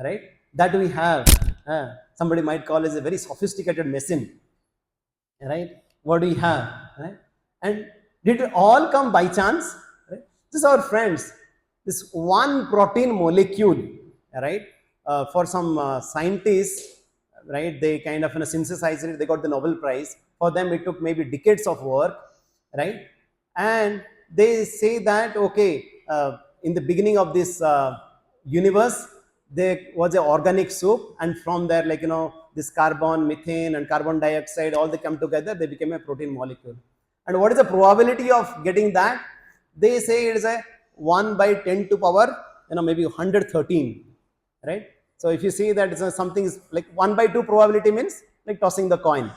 right? That we have. Somebody might call it a very sophisticated machine, right? What do we have, right? And did it all come by chance? Right? This is our friends. This one protein molecule, right? For some scientists, right? They kind of synthesized it. They got the Nobel Prize. For them, it took maybe decades of work, right? And they say that okay, in the beginning of this universe, there was an organic soup, and from there, this carbon, methane, and carbon dioxide, all they come together, they became a protein molecule. And what is the probability of getting that? They say it is a 1 by 10 to power, maybe 113, right? So if you see that it's something is like 1 by 2 probability means like tossing the coin,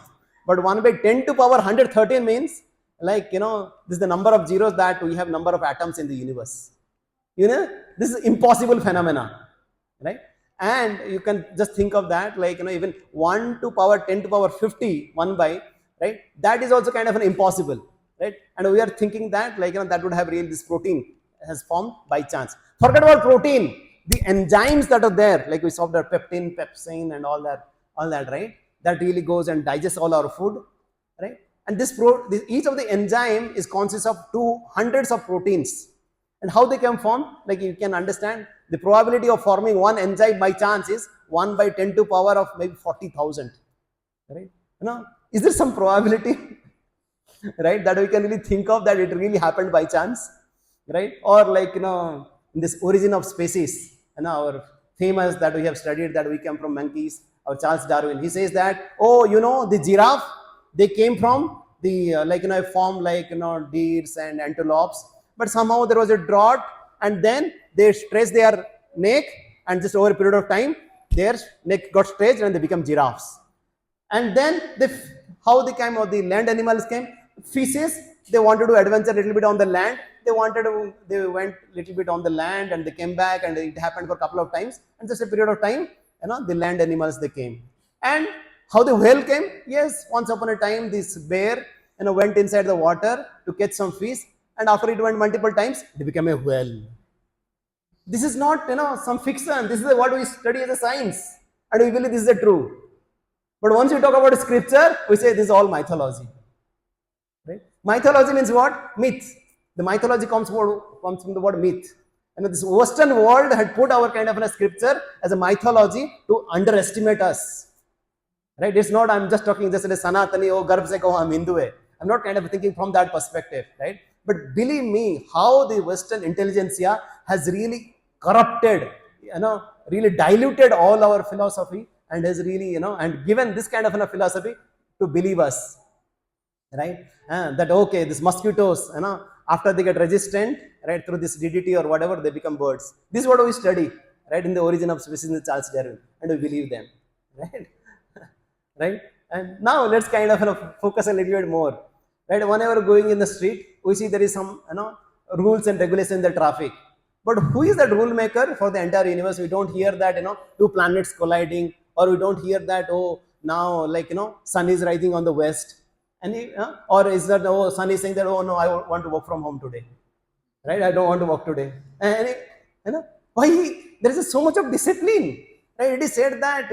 but 1 by 10 to power 113 means like this is the number of zeros that we have number of atoms in the universe. This is impossible phenomena, right? And you can just think of that like even 1 to power 10 to power 50, 1 by, right? That is also kind of an impossible, right? And we are thinking that like that would have really this protein has formed by chance. Forget about protein. The enzymes that are there, like we saw the peptin, pepsine, and all that, right? That really goes and digests all our food, right? And each of the enzyme is consists of hundreds of proteins. And how they can form, like you can understand, the probability of forming one enzyme by chance is 1 by 10 to power of maybe 40,000, right? Is there some probability, right, that we can really think of that it really happened by chance, right? Or like, in this origin of species, our famous that we have studied that we came from monkeys, or Charles Darwin, he says that, oh, the giraffe, they came from the, a form like, deers and antelopes, but somehow there was a drought, and then they stretched their neck, and just over a period of time, their neck got stretched and they become giraffes. And then how they came, or the land animals came, fishes, they wanted to adventure a little bit on the land, they went a little bit on the land, and they came back, and it happened for a couple of times, and just a period of time, the land animals, they came. And how the whale came? Yes, once upon a time, this bear, went inside the water to catch some fish, and after it went multiple times, it became a whale. This is not, some fiction. This is what we study as a science, and we believe this is the true. But once you talk about scripture, we say this is all mythology. Right? Mythology means what? Myth. The mythology comes from the word myth. And this Western world had put our kind of a scripture as a mythology to underestimate us. Right? It's not, I'm just talking just as a Sanatani, oh, Garb se kaho, I'm Hindu. I'm not kind of thinking from that perspective. Right? But believe me, how the Western intelligentsia has really corrupted, really diluted all our philosophy, and has really, and given this kind of a philosophy to believe us. Right? That okay, these mosquitoes, after they get resistant, right, through this DDT or whatever, they become birds. This is what we study, right, in the Origin of Species in Charles Darwin, and we believe them, right? Right? And now let's kind of focus a little bit more, right? Whenever going in the street, we see there is some, rules and regulations in the traffic. But who is that rule maker for the entire universe? We don't hear that, two planets colliding, or we don't hear that, oh, now, like, sun is rising on the west. And or is that, oh, sun is saying that, oh no, I want to work from home today, right? I don't want to work today. And why there is so much of discipline, right? It is said that,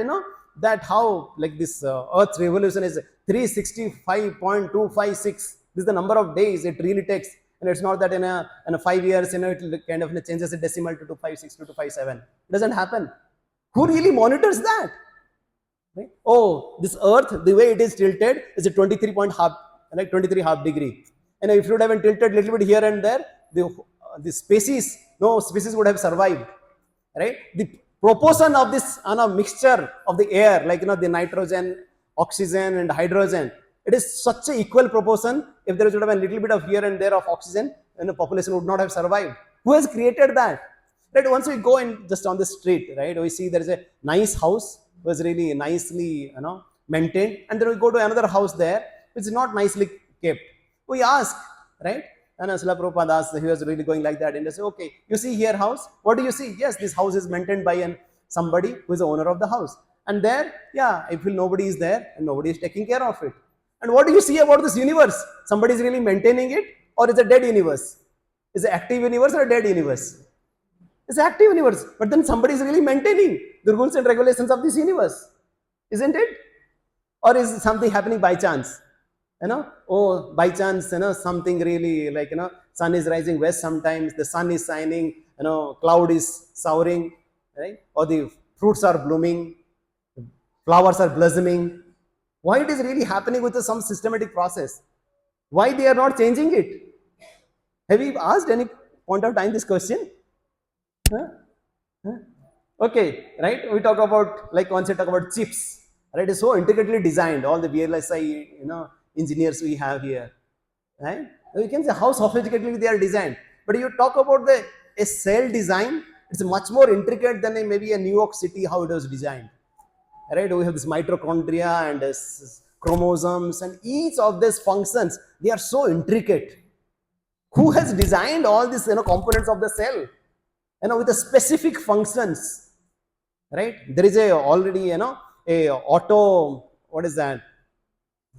that how, like, this Earth's revolution is 365.256. This is the number of days it really takes, and it's not that in a 5 years, it kind of changes the decimal to 256 to 257. It doesn't happen. Who really monitors that? Right? Oh, this Earth, the way it is tilted, is a 23 half degree. And if you would have been tilted a little bit here and there, the species, no species would have survived. Right? The proportion of this mixture of the air, like, the nitrogen, oxygen, and hydrogen, it is such an equal proportion. If there would have been a little bit of here and there of oxygen, then the population would not have survived. Who has created that? Right? Once we go in just on the street, right, we see there is a nice house, was really nicely, maintained, and then we go to another house there which is not nicely kept. We ask, right? And Srila Prabhupada asked, he was really going like that, and they say, okay, you see here house, what do you see? Yes, this house is maintained by somebody who is the owner of the house. And there, yeah, I feel nobody is there and nobody is taking care of it. And what do you see about this universe? Somebody is really maintaining it, or is it a dead universe? Is it an active universe or a dead universe? It's an active universe, but then somebody is really maintaining the rules and regulations of this universe, isn't it? Or is something happening by chance? Oh, by chance, something really, like, sun is rising west sometimes, the sun is shining, cloud is showering, right? Or the fruits are blooming, flowers are blossoming. Why it is really happening with some systematic process? Why they are not changing it? Have you asked any point of time this question? Huh? Huh? Okay, right? We talk about, like, once you talk about chips, right? It's so intricately designed. All the VLSI, engineers we have here, right? You can say how sophisticatedly they are designed. But you talk about a cell design, it's much more intricate than maybe a New York City, how it was designed. Right? We have this mitochondria and chromosomes, and each of these functions, they are so intricate. Who has designed all these, components of the cell? With the specific functions, right? There is already, a auto, what is that?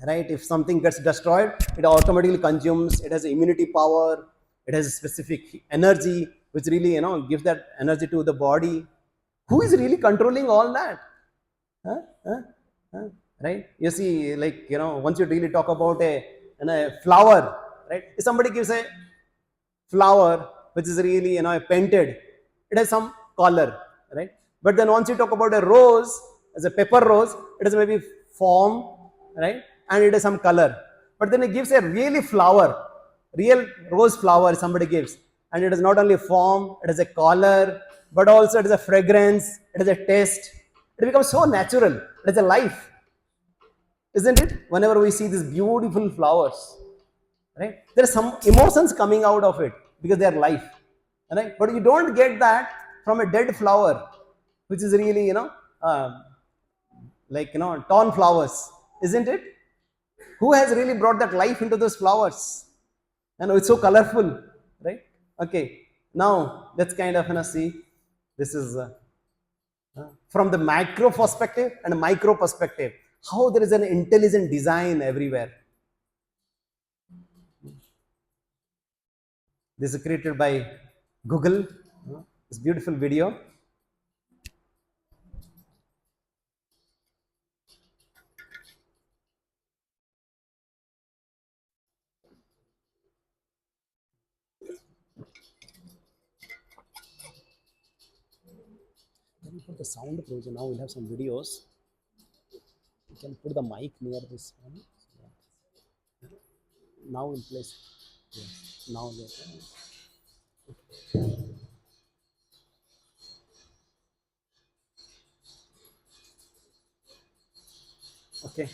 Right? If something gets destroyed, it automatically consumes. It has immunity power. It has a specific energy, which really, gives that energy to the body. Who is really controlling all that? Right? You see, like, once you really talk about a flower, right? If somebody gives a flower which is really, painted, it has some color, right? But then once you talk about a rose, as a pepper rose, it is maybe form, right? And it has some color. But then it gives a really flower, real rose flower somebody gives, and it is not only form, it has a color, but also it is a fragrance, it is a taste. It becomes so natural. It is a life, isn't it? Whenever we see these beautiful flowers, right? There are some emotions coming out of it because they are life, right? But you don't get that from a dead flower, which is really, like, torn flowers, isn't it? Who has really brought that life into those flowers? And it's so colorful, right? Okay, now let's kind of see. This is from the macro perspective and micro perspective, how there is an intelligent design everywhere. This is created by Google. This beautiful video. Let me put the sound closer. Now we'll have some videos. You can put the mic near this one. Now in place. Yes. Now there. Okay.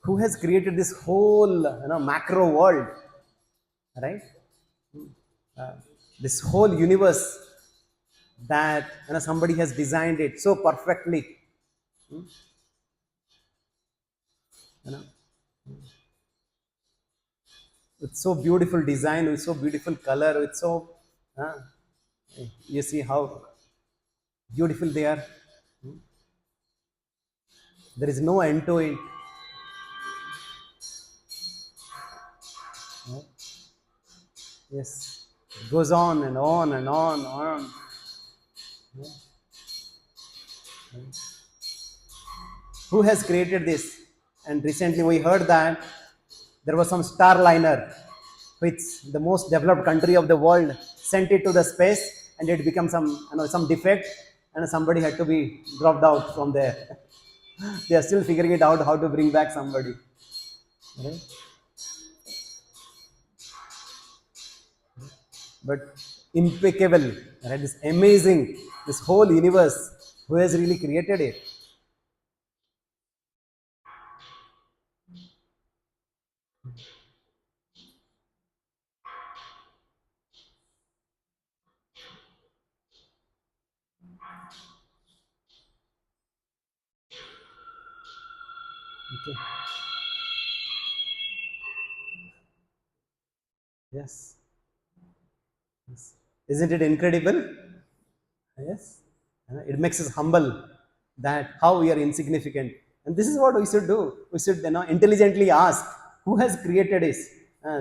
Who has created this whole macro world, right? Uh, this whole universe that somebody has designed it so perfectly, you know, with so beautiful design, with so beautiful color, with so uh, you see how beautiful they are. There is no end to it. Yes, it goes on and on and on and on. Who has created this? And recently we heard that there was some starliner which the most developed country of the world sent it to the space, and it became some defect, and somebody had to be dropped out from there. They are still figuring it out how to bring back somebody. Right? But impeccable, right? This amazing, this whole universe. Who has really created it? Okay. Yes. Yes. Isn't it incredible? Yes. It makes us humble that how we are insignificant. And this is what we should do. We should intelligently ask who has created this.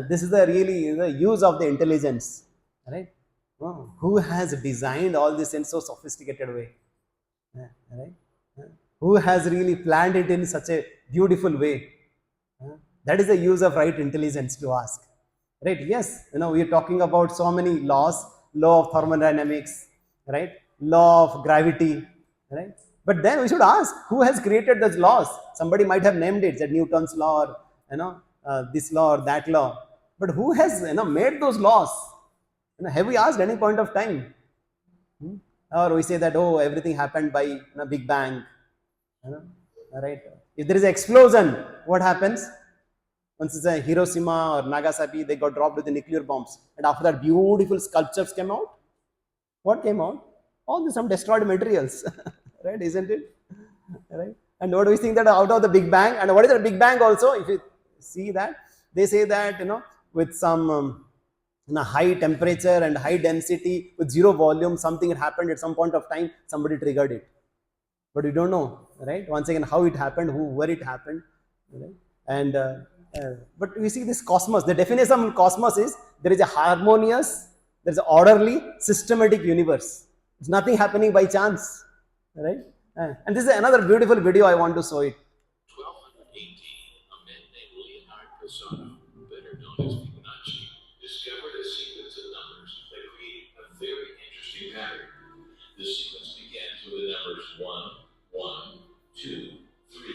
This is the really the use of the intelligence. Right? Who has designed all this in so sophisticated way? Right? Uh, who has really planned it in such a beautiful way? Uh, that is the use of right intelligence to ask. Right? Yes, we are talking about so many laws, law of thermodynamics, right? Law of gravity, right? But then we should ask who has created those laws. Somebody might have named it, that Newton's law, or this law or that law. But who has made those laws? Have we asked any point of time? Hmm? Or we say that, oh, everything happened by Big Bang. You know? Right? If there is an explosion, what happens? Once it's a Hiroshima or Nagasaki, they got dropped with the nuclear bombs. And after that, beautiful sculptures came out. What came out? All the some destroyed materials. Right? Isn't it? Right? And what do we think that out of the Big Bang? And what is the Big Bang also? If you see that, they say that, with some high temperature and high density with zero volume, something had happened at some point of time, somebody triggered it. But we don't know, right? Once again, how it happened, where it happened, right? And but we see this cosmos. The definition of cosmos is there is a harmonious, there is an orderly, systematic universe. It's nothing happening by chance, right? And this is another beautiful video. I want to show it. 1218, a man named Leonard Pisano, better known as Fibonacci, discovered a sequence of numbers that created a very interesting pattern. The sequence begins with the numbers 1, 2, 3,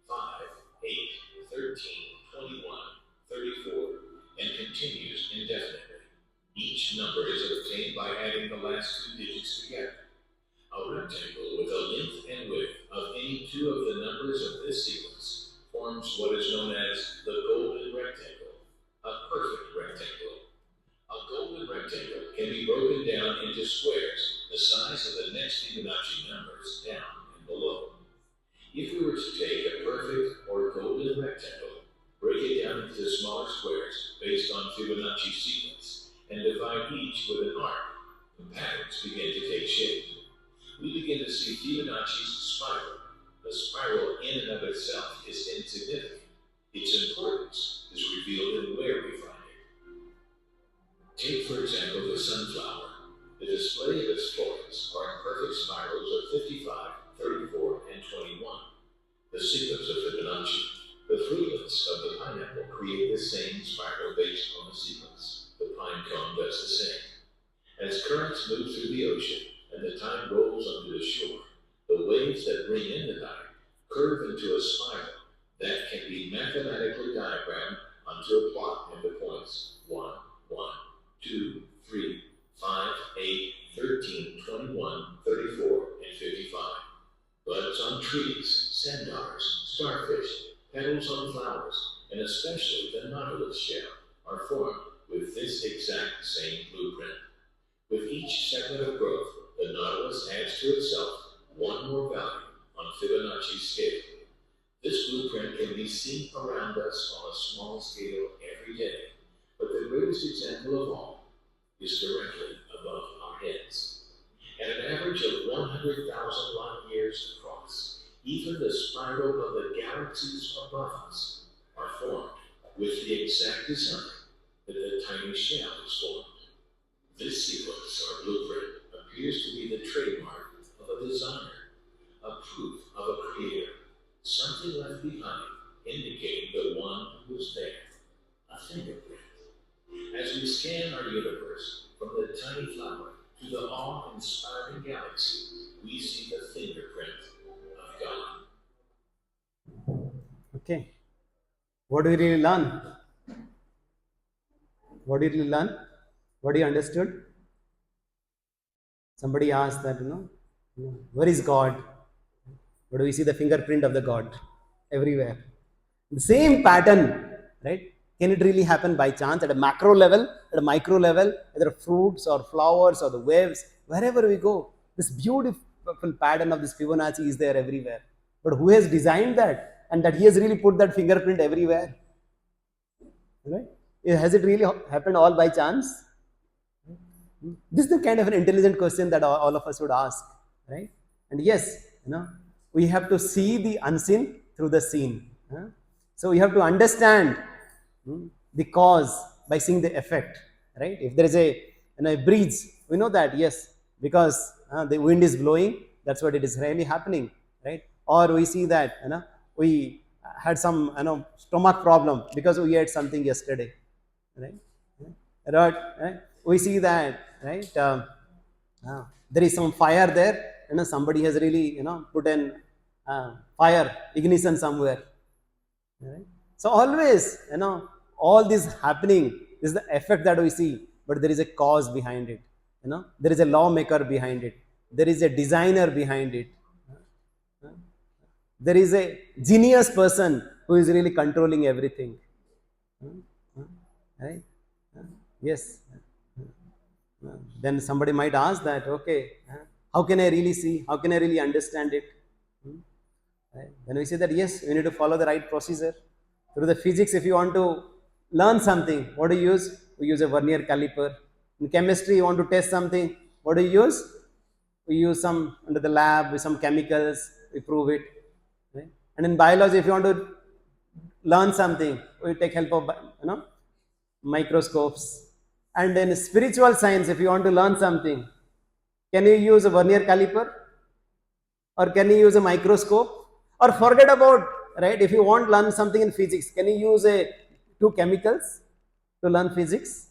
5, 8, 13, 21, 34, and continues indefinitely. Each number is obtained by adding the last two digits together. A rectangle with a length and width of any two of the numbers of this sequence forms what is known as the golden rectangle, a perfect rectangle. A golden rectangle can be broken down into squares the size of the next Fibonacci numbers down and below. If we were to take a perfect or golden rectangle, break it down into smaller squares based on Fibonacci sequence, and divide each with an arc, the patterns begin to take shape. We begin to see Fibonacci's spiral. The spiral in and of itself is insignificant. Its importance is revealed in where we find it. Take, for example, the sunflower. The display of its florets are in perfect spirals of 55, 34, and 21. The sequence of Fibonacci. The fruitlets of the pineapple create the same spiral based on the sequence. The pine cone does the same. As currents move through the ocean and the tide rolls onto the shore, the waves that bring in the tide curve into a spiral that can be mathematically diagrammed onto a plot and the points 1, 1, 2, 3, 5, 8, 13, 21, 34, and 55. Buds on trees, sand dollars, starfish, petals on flowers, and especially the nautilus shell are formed with this exact same blueprint. With each segment of growth, the nautilus adds to itself one more value on Fibonacci's scale. This blueprint can be seen around us on a small scale every day, but the greatest example of all is directly above our heads. At an average of 100,000 light years across, even the spiral of the galaxies above us are formed with the exact design that the tiny shell is formed. This sequence or blueprint appears to be the trademark of a designer, a proof of a creator, something left behind, indicating the one who was there, a fingerprint. As we scan our universe from the tiny flower to the awe-inspiring galaxy, we see the fingerprint of God. Okay. What do we really learn? What did you learn? What you understood? Somebody asked that, where is God? But we see the fingerprint of the God everywhere. The same pattern, right? Can it really happen by chance at a macro level, at a micro level, whether fruits or flowers or the waves, wherever we go, this beautiful pattern of this Fibonacci is there everywhere. But who has designed that? And that he has really put that fingerprint everywhere. Right? Has it really happened all by chance? This is the kind of an intelligent question that all of us would ask, right? And yes, we have to see the unseen through the seen. So we have to understand the cause by seeing the effect, right? If there is a breeze, we know that, yes, because the wind is blowing, that's what it is really happening, right? Or we see that, we had some, stomach problem because we ate something yesterday, right? Right? We see that, right? There is some fire there, somebody has really, put in fire ignition somewhere, right? So always, all this happening is the effect that we see, but there is a cause behind it. There is a lawmaker behind it. There is a designer behind it. There is a genius person who is really controlling everything. Right? Yes. Then somebody might ask that, okay, how can I really see? How can I really understand it? Right? Then we say that, yes, we need to follow the right procedure. Through the physics, if you want to learn something, what do you use? We use a vernier caliper. In chemistry, you want to test something, what do you use? We use some under the lab with some chemicals, we prove it. Right? And in biology, if you want to learn something, we take help of microscopes. And in spiritual science, if you want to learn something, can you use a vernier caliper? Or can you use a microscope? Or forget about, right, if you want to learn something in physics, can you use two chemicals to learn physics?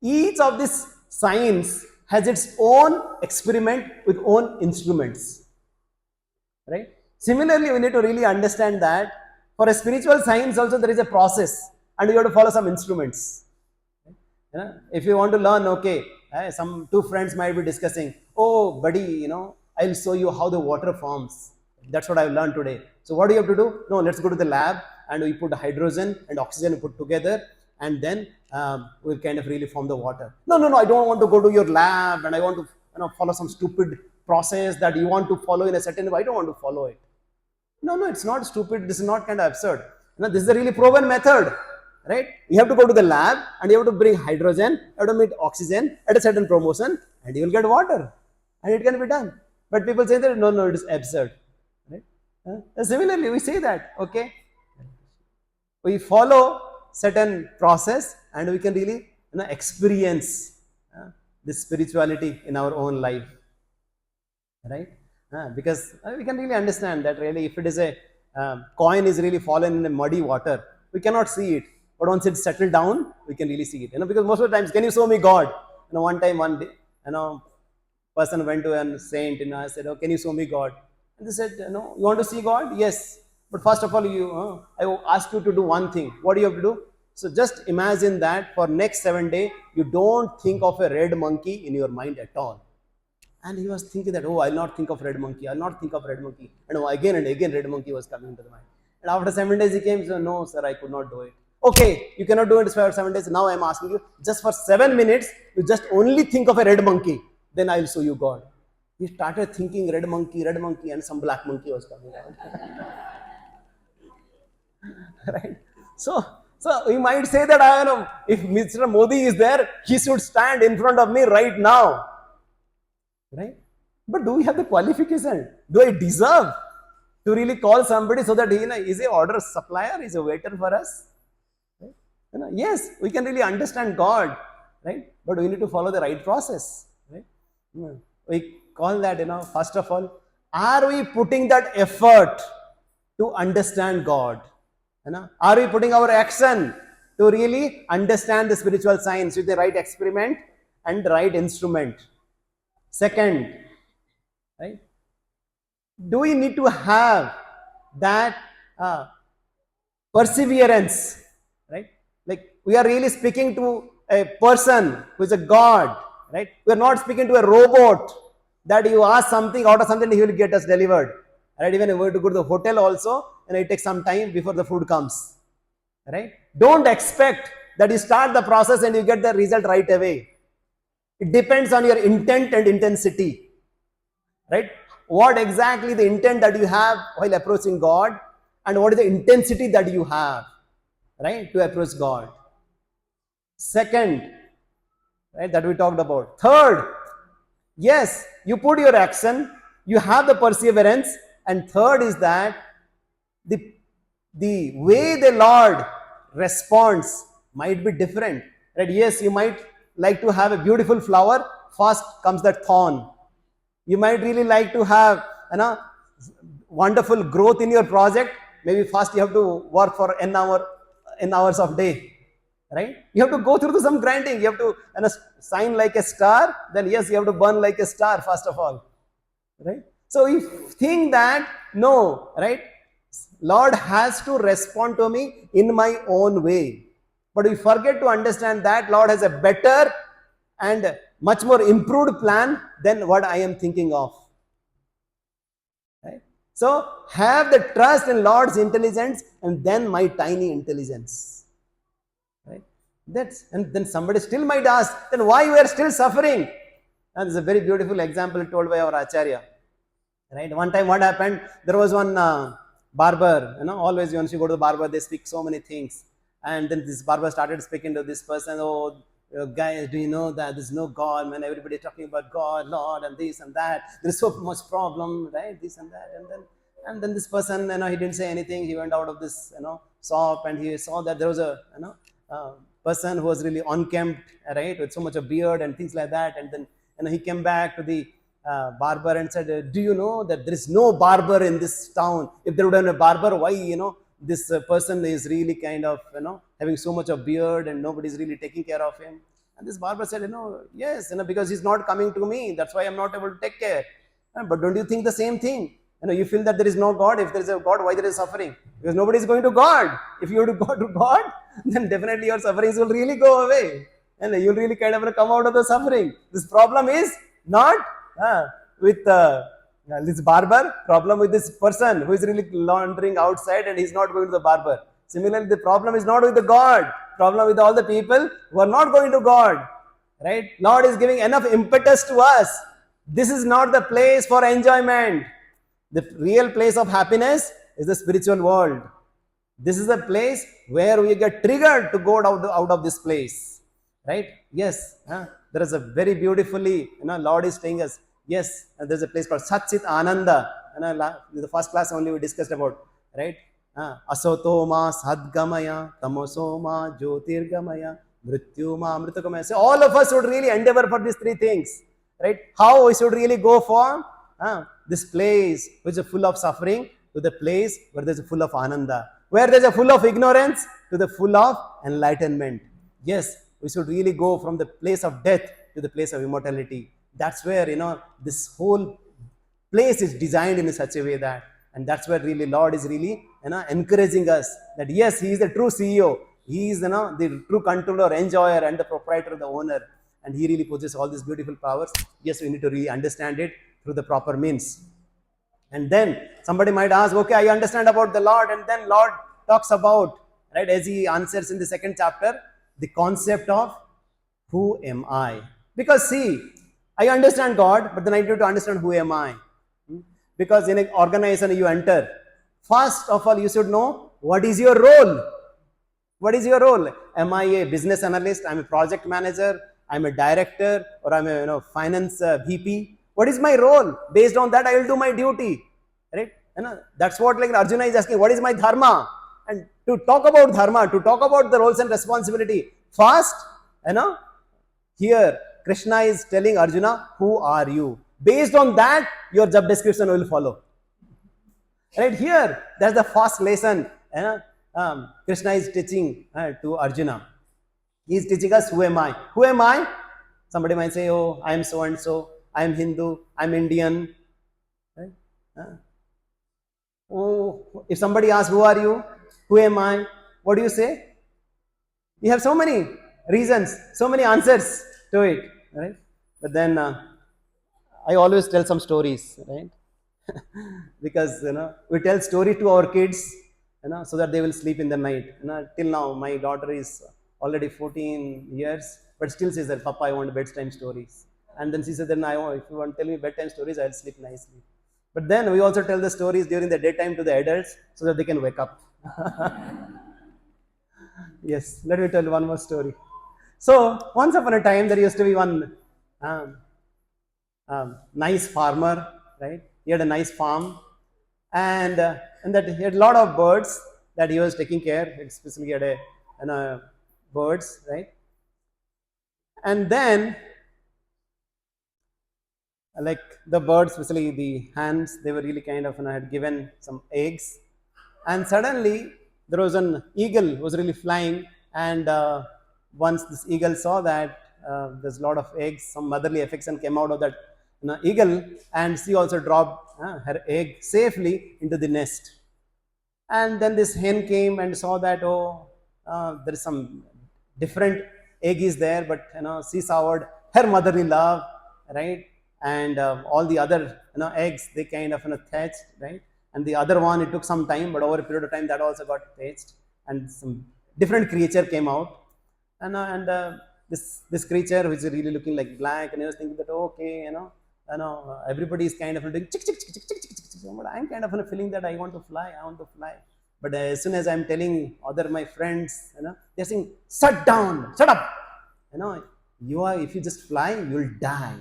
Each of this science has its own experiment with own instruments, right? Similarly, we need to really understand that for a spiritual science also there is a process and you have to follow some instruments. If you want to learn, okay, some two friends might be discussing, oh buddy, I'll show you how the water forms. That's what I've learned today. So what do you have to do? No, let's go to the lab and we put hydrogen and oxygen put together and then we'll kind of really form the water. No, I don't want to go to your lab and I want to follow some stupid process that you want to follow in a certain way. I don't want to follow it. No, it's not stupid. This is not kind of absurd. This is a really proven method, right? You have to go to the lab and you have to bring hydrogen, you have to meet oxygen at a certain proportion and you will get water and it can be done. But people say that, no, it is absurd. Right? Similarly, we say that, okay, we follow certain process and we can really experience this spirituality in our own life, right? Because we can really understand that really if it is a coin is really fallen in a muddy water, we cannot see it. But once it's settled down, we can really see it. Because most of the times, can you show me God? One time, one day, person went to a saint, I said, oh, can you show me God? And they said, you want to see God? Yes. But first of all, I will ask you to do one thing. What do you have to do? So just imagine that for next 7 days, you don't think of a red monkey in your mind at all. And he was thinking that, oh, I'll not think of red monkey. I'll not think of red monkey. And again, red monkey was coming into the mind. And after 7 days, he came, so no, sir, I could not do it. Okay, you cannot do it for 7 days. Now I'm asking you, just for 7 minutes, you just only think of a red monkey. Then I'll show you God. He started thinking red monkey, and some black monkey was coming out. Right? So you might say that if Mr. Modi is there, he should stand in front of me right now. Right? But do we have the qualification? Do I deserve to really call somebody so that he is a order supplier, is a waiter for us? Right? Yes, we can really understand God, right? But we need to follow the right process. Right? We call that, first of all, are we putting that effort to understand God? Are we putting our action to really understand the spiritual science with the right experiment and the right instrument? Second, right? Do we need to have that perseverance, right? Like we are really speaking to a person who is a God, right? We are not speaking to a robot that you ask something, out of something he will get us delivered. Right? Even if we were to go to the hotel also, it takes some time before the food comes. Right? Don't expect that you start the process and you get the result right away. It depends on your intent and intensity. Right? What exactly the intent that you have while approaching God, and what is the intensity that you have, right, to approach God. Second, right, that we talked about. Third, yes, you put your action, you have the perseverance, and third is that the way the Lord responds might be different. Right? Yes, you might like to have a beautiful flower, first comes that thorn. You might really like to have wonderful growth in your project. Maybe first you have to work for n hours of day. Right? You have to go through some grinding. You have to shine like a star. Then yes, you have to burn like a star first of all. Right? So you think that no, right? Lord has to respond to me in my own way. But we forget to understand that Lord has a better and much more improved plan than what I am thinking of. Right? So have the trust in Lord's intelligence and then my tiny intelligence. Right? And then somebody still might ask, then why we are still suffering? And it's a very beautiful example told by our Acharya. Right? One time what happened, there was one barber, always once you go to the barber, they speak so many things. And then this barber started speaking to this person, oh, guys, do you know that there's no God, man? Everybody talking about God, Lord, and this and that. There's so much problem, right? This and that. And then this person, he didn't say anything. He went out of this, shop, and he saw that there was a, person who was really unkempt, right, with so much of beard and things like that. And then, he came back to the barber and said, do you know that there is no barber in this town? If there would have been a barber, why, this person is really kind of, having so much of beard and nobody's really taking care of him. And this barber said, yes, because he's not coming to me. That's why I'm not able to take care. But don't you think the same thing? You feel that there is no God. If there is a God, why there is suffering? Because nobody is going to God. If you have to go to God, then definitely your sufferings will really go away. And you'll really kind of come out of the suffering. This problem is not with this barber, problem with this person who is really laundering outside and he's not going to the barber. Similarly, the problem is not with the God, problem with all the people who are not going to God. Right? Lord is giving enough impetus to us. This is not the place for enjoyment. The real place of happiness is the spiritual world. This is a place where we get triggered to go out of this place. Right? Yes. There is a very beautifully, Lord is telling us, yes, there's a place called Satchit Ananda. The first class only we discussed about, right? Asotoma Sadgamaya, Tamosoma Jyotirgamaya, Mrityuma, Amritakama. So all of us should really endeavor for these three things, right? How we should really go from this place which is full of suffering to the place where there's a full of ananda, where there's a full of ignorance to the full of enlightenment. Yes, we should really go from the place of death to the place of immortality. That's where this whole place is designed in such a way that, and that's where really Lord is really encouraging us that yes, He is the true CEO. He is the true controller, enjoyer, and the proprietor, the owner, and He really possesses all these beautiful powers. Yes, we need to really understand it through the proper means. And then somebody might ask, okay, I understand about the Lord, and then Lord talks about, right, as He answers in the second chapter, the concept of who am I? Because see, I understand God, but then I need to understand who am I. Because in an organization you enter, first of all you should know what is your role. What is your role? Am I a business analyst? I'm a project manager. I'm a director, or I'm a finance VP. What is my role? Based on that, I will do my duty. Right? That's what like Arjuna is asking. What is my dharma? And to talk about dharma, to talk about the roles and responsibility, first, here Krishna is telling Arjuna, who are you? Based on that, your job description will follow. Right here, that's the first lesson. Krishna is teaching to Arjuna. He is teaching us, who am I? Who am I? Somebody might say, oh, I am so and so. I am Hindu. I am Indian. Right? Oh, if somebody asks, who are you? Who am I? What do you say? You have so many reasons, so many answers to it. Right? But then I always tell some stories, right? Because we tell story to our kids, so that they will sleep in the night. Till now, my daughter is already 14 years, but still says that, Papa, I want bedtime stories. And then she said, then if you want to tell me bedtime stories, I'll sleep nicely. But then we also tell the stories during the daytime to the adults so that they can wake up. Yes, let me tell one more story. So once upon a time, there used to be one nice farmer, right? He had a nice farm, and that he had a lot of birds that he was taking care. Especially he had a birds, right? And then, like the birds, especially the hens, they were really kind of had given some eggs, and suddenly there was an eagle was really flying, and once this eagle saw that there's a lot of eggs, some motherly affection came out of that eagle, and she also dropped her egg safely into the nest. And then this hen came and saw that, oh, there is some different egg is there, but she soured her motherly love, right? And all the other eggs, they kind of thatched, right? And the other one, it took some time, but over a period of time that also got thatched, and some different creature came out. And this creature which is really looking like black, and I was thinking that, okay, everybody is kind of doing chick chick chick chick chick chick chick, but I'm kind of feeling that I want to fly. But as soon as I'm telling other my friends, they're saying, shut down, shut up. If you just fly, you'll die.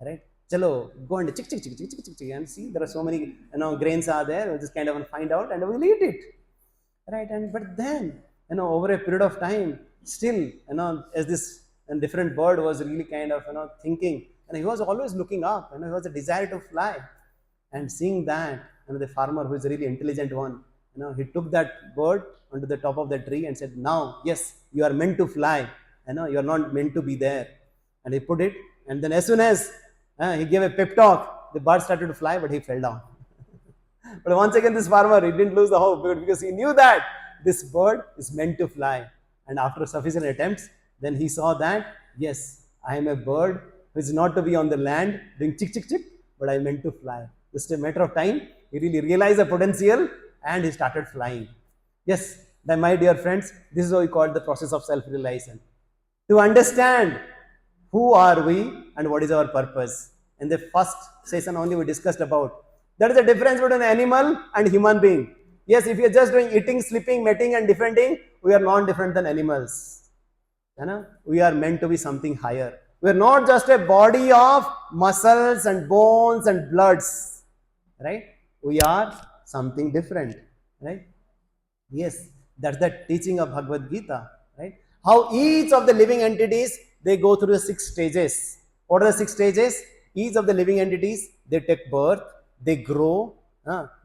Right? Chalo, go and chick chick chick chick chick chick, and see there are so many grains are there. We'll just kind of find out and we'll eat it. Right? And but then over a period of time, still as this different bird was really kind of thinking, and he was always looking up, he was a desire to fly. And seeing that, the farmer, who is a really intelligent one, he took that bird onto the top of the tree and said, now, yes, you are meant to fly. You are not meant to be there. And he put it, and then as soon as he gave a pep talk, the bird started to fly, but he fell down. But once again, this farmer, he didn't lose the hope, because he knew that this bird is meant to fly. And after sufficient attempts, then he saw that, yes, I am a bird who is not to be on the land doing chick chick chick, but I meant to fly. Just a matter of time, he really realized the potential and he started flying. Yes, then my dear friends, this is what we call the process of self-realization. To understand who are we and what is our purpose. In the first session only we discussed about. There is a difference between animal and human being. Yes, if you are just doing eating, sleeping, mating and defending, we are not different than animals. We are meant to be something higher. We are not just a body of muscles and bones and bloods. Right? We are something different. Right? Yes, that's the teaching of Bhagavad Gita. Right? How each of the living entities, they go through the 6 stages. What are the 6 stages? Each of the living entities, they take birth, they grow,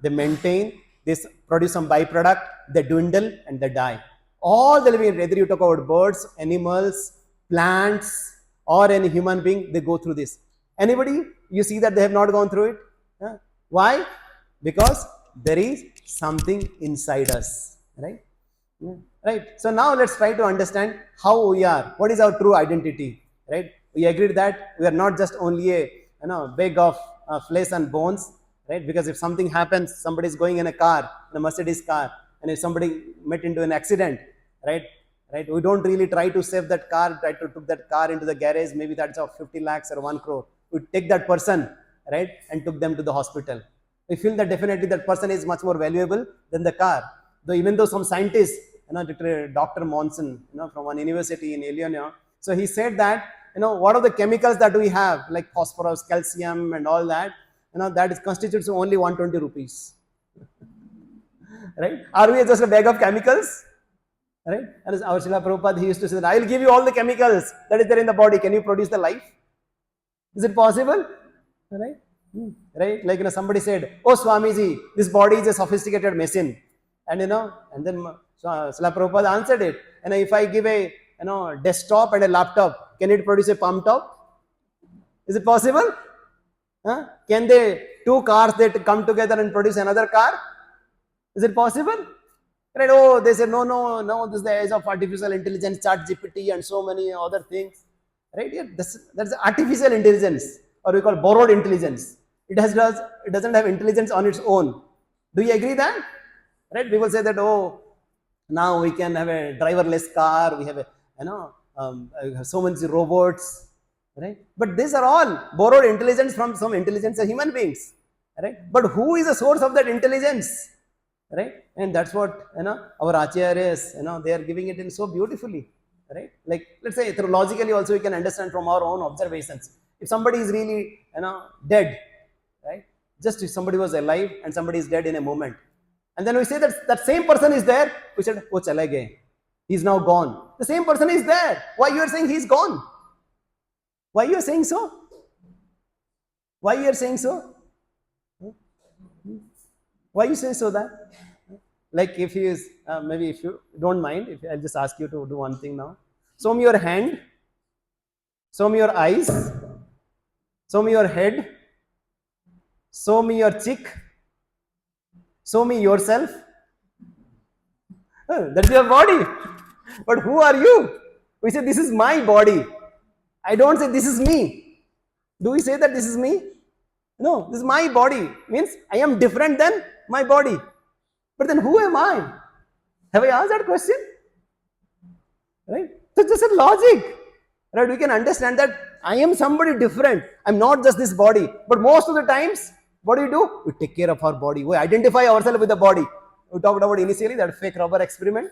they maintain, they produce some byproduct, they dwindle and they die. All the living, whether you talk about birds, animals, plants, or any human being, they go through this. Anybody, you see that they have not gone through it? Why? Because there is something inside us, right? Right. So now let's try to understand how we are. What is our true identity, right? We agreed that we are not just only a bag of flesh and bones, right? Because if something happens, somebody is going in a car, in a Mercedes car, and if somebody met into an accident, right? Right, we don't really try to save that car, try to took that car into the garage, maybe that's of 50 lakhs or 1 crore. We take that person, right, and took them to the hospital. We feel that definitely that person is much more valuable than the car. Though even though some scientists, Dr. Monson, from one university in Illinois, so he said that, what are the chemicals that we have, like phosphorus, calcium, and all that, that is constitutes only 120 rupees. Right? Are we just a bag of chemicals? Right? And our Srila Prabhupada, he used to say that I will give you all the chemicals that is there in the body. Can you produce the life? Is it possible? Right? Right? Like somebody said, "Oh Swamiji, this body is a sophisticated machine," and and then Srila Prabhupada answered it. And if I give a desktop and a laptop, can it produce a palm top? Is it possible? Can they two cars that come together and produce another car? Is it possible? Right? Oh, they say no. This is the age of artificial intelligence, chat GPT, and so many other things. Right? Yeah, that's artificial intelligence, or we call borrowed intelligence. It doesn't have intelligence on its own. Do you agree that? Right? People say that now we can have a driverless car. We have so many robots. Right? But these are all borrowed intelligence from some intelligence of human beings. Right? But who is the source of that intelligence? Right? And that's what our acharyas, they are giving it in so beautifully, right? Like, let's say logically also we can understand from our own observations. If somebody is really dead, right? Just if somebody was alive and somebody is dead in a moment, and then we say that same person is there, we said, oh, chala gaye, he's now gone. The same person is there. Why you are saying he's gone? Why you are saying so? Why you are saying so? Why you say so that? Like if he is, maybe if you don't mind, if I'll just ask you to do one thing now. Show me your hand, show me your eyes, show me your head, show me your cheek, show me yourself. That's your body. But who are you? We say this is my body. I don't say this is me. Do we say that this is me? No, this is my body. Means I am different than my body. But then who am I? Have I asked that question? Right? So just a logic. Right? We can understand that I am somebody different. I'm not just this body. But most of the times, what do? We take care of our body. We identify ourselves with the body. We talked about initially that fake rubber experiment.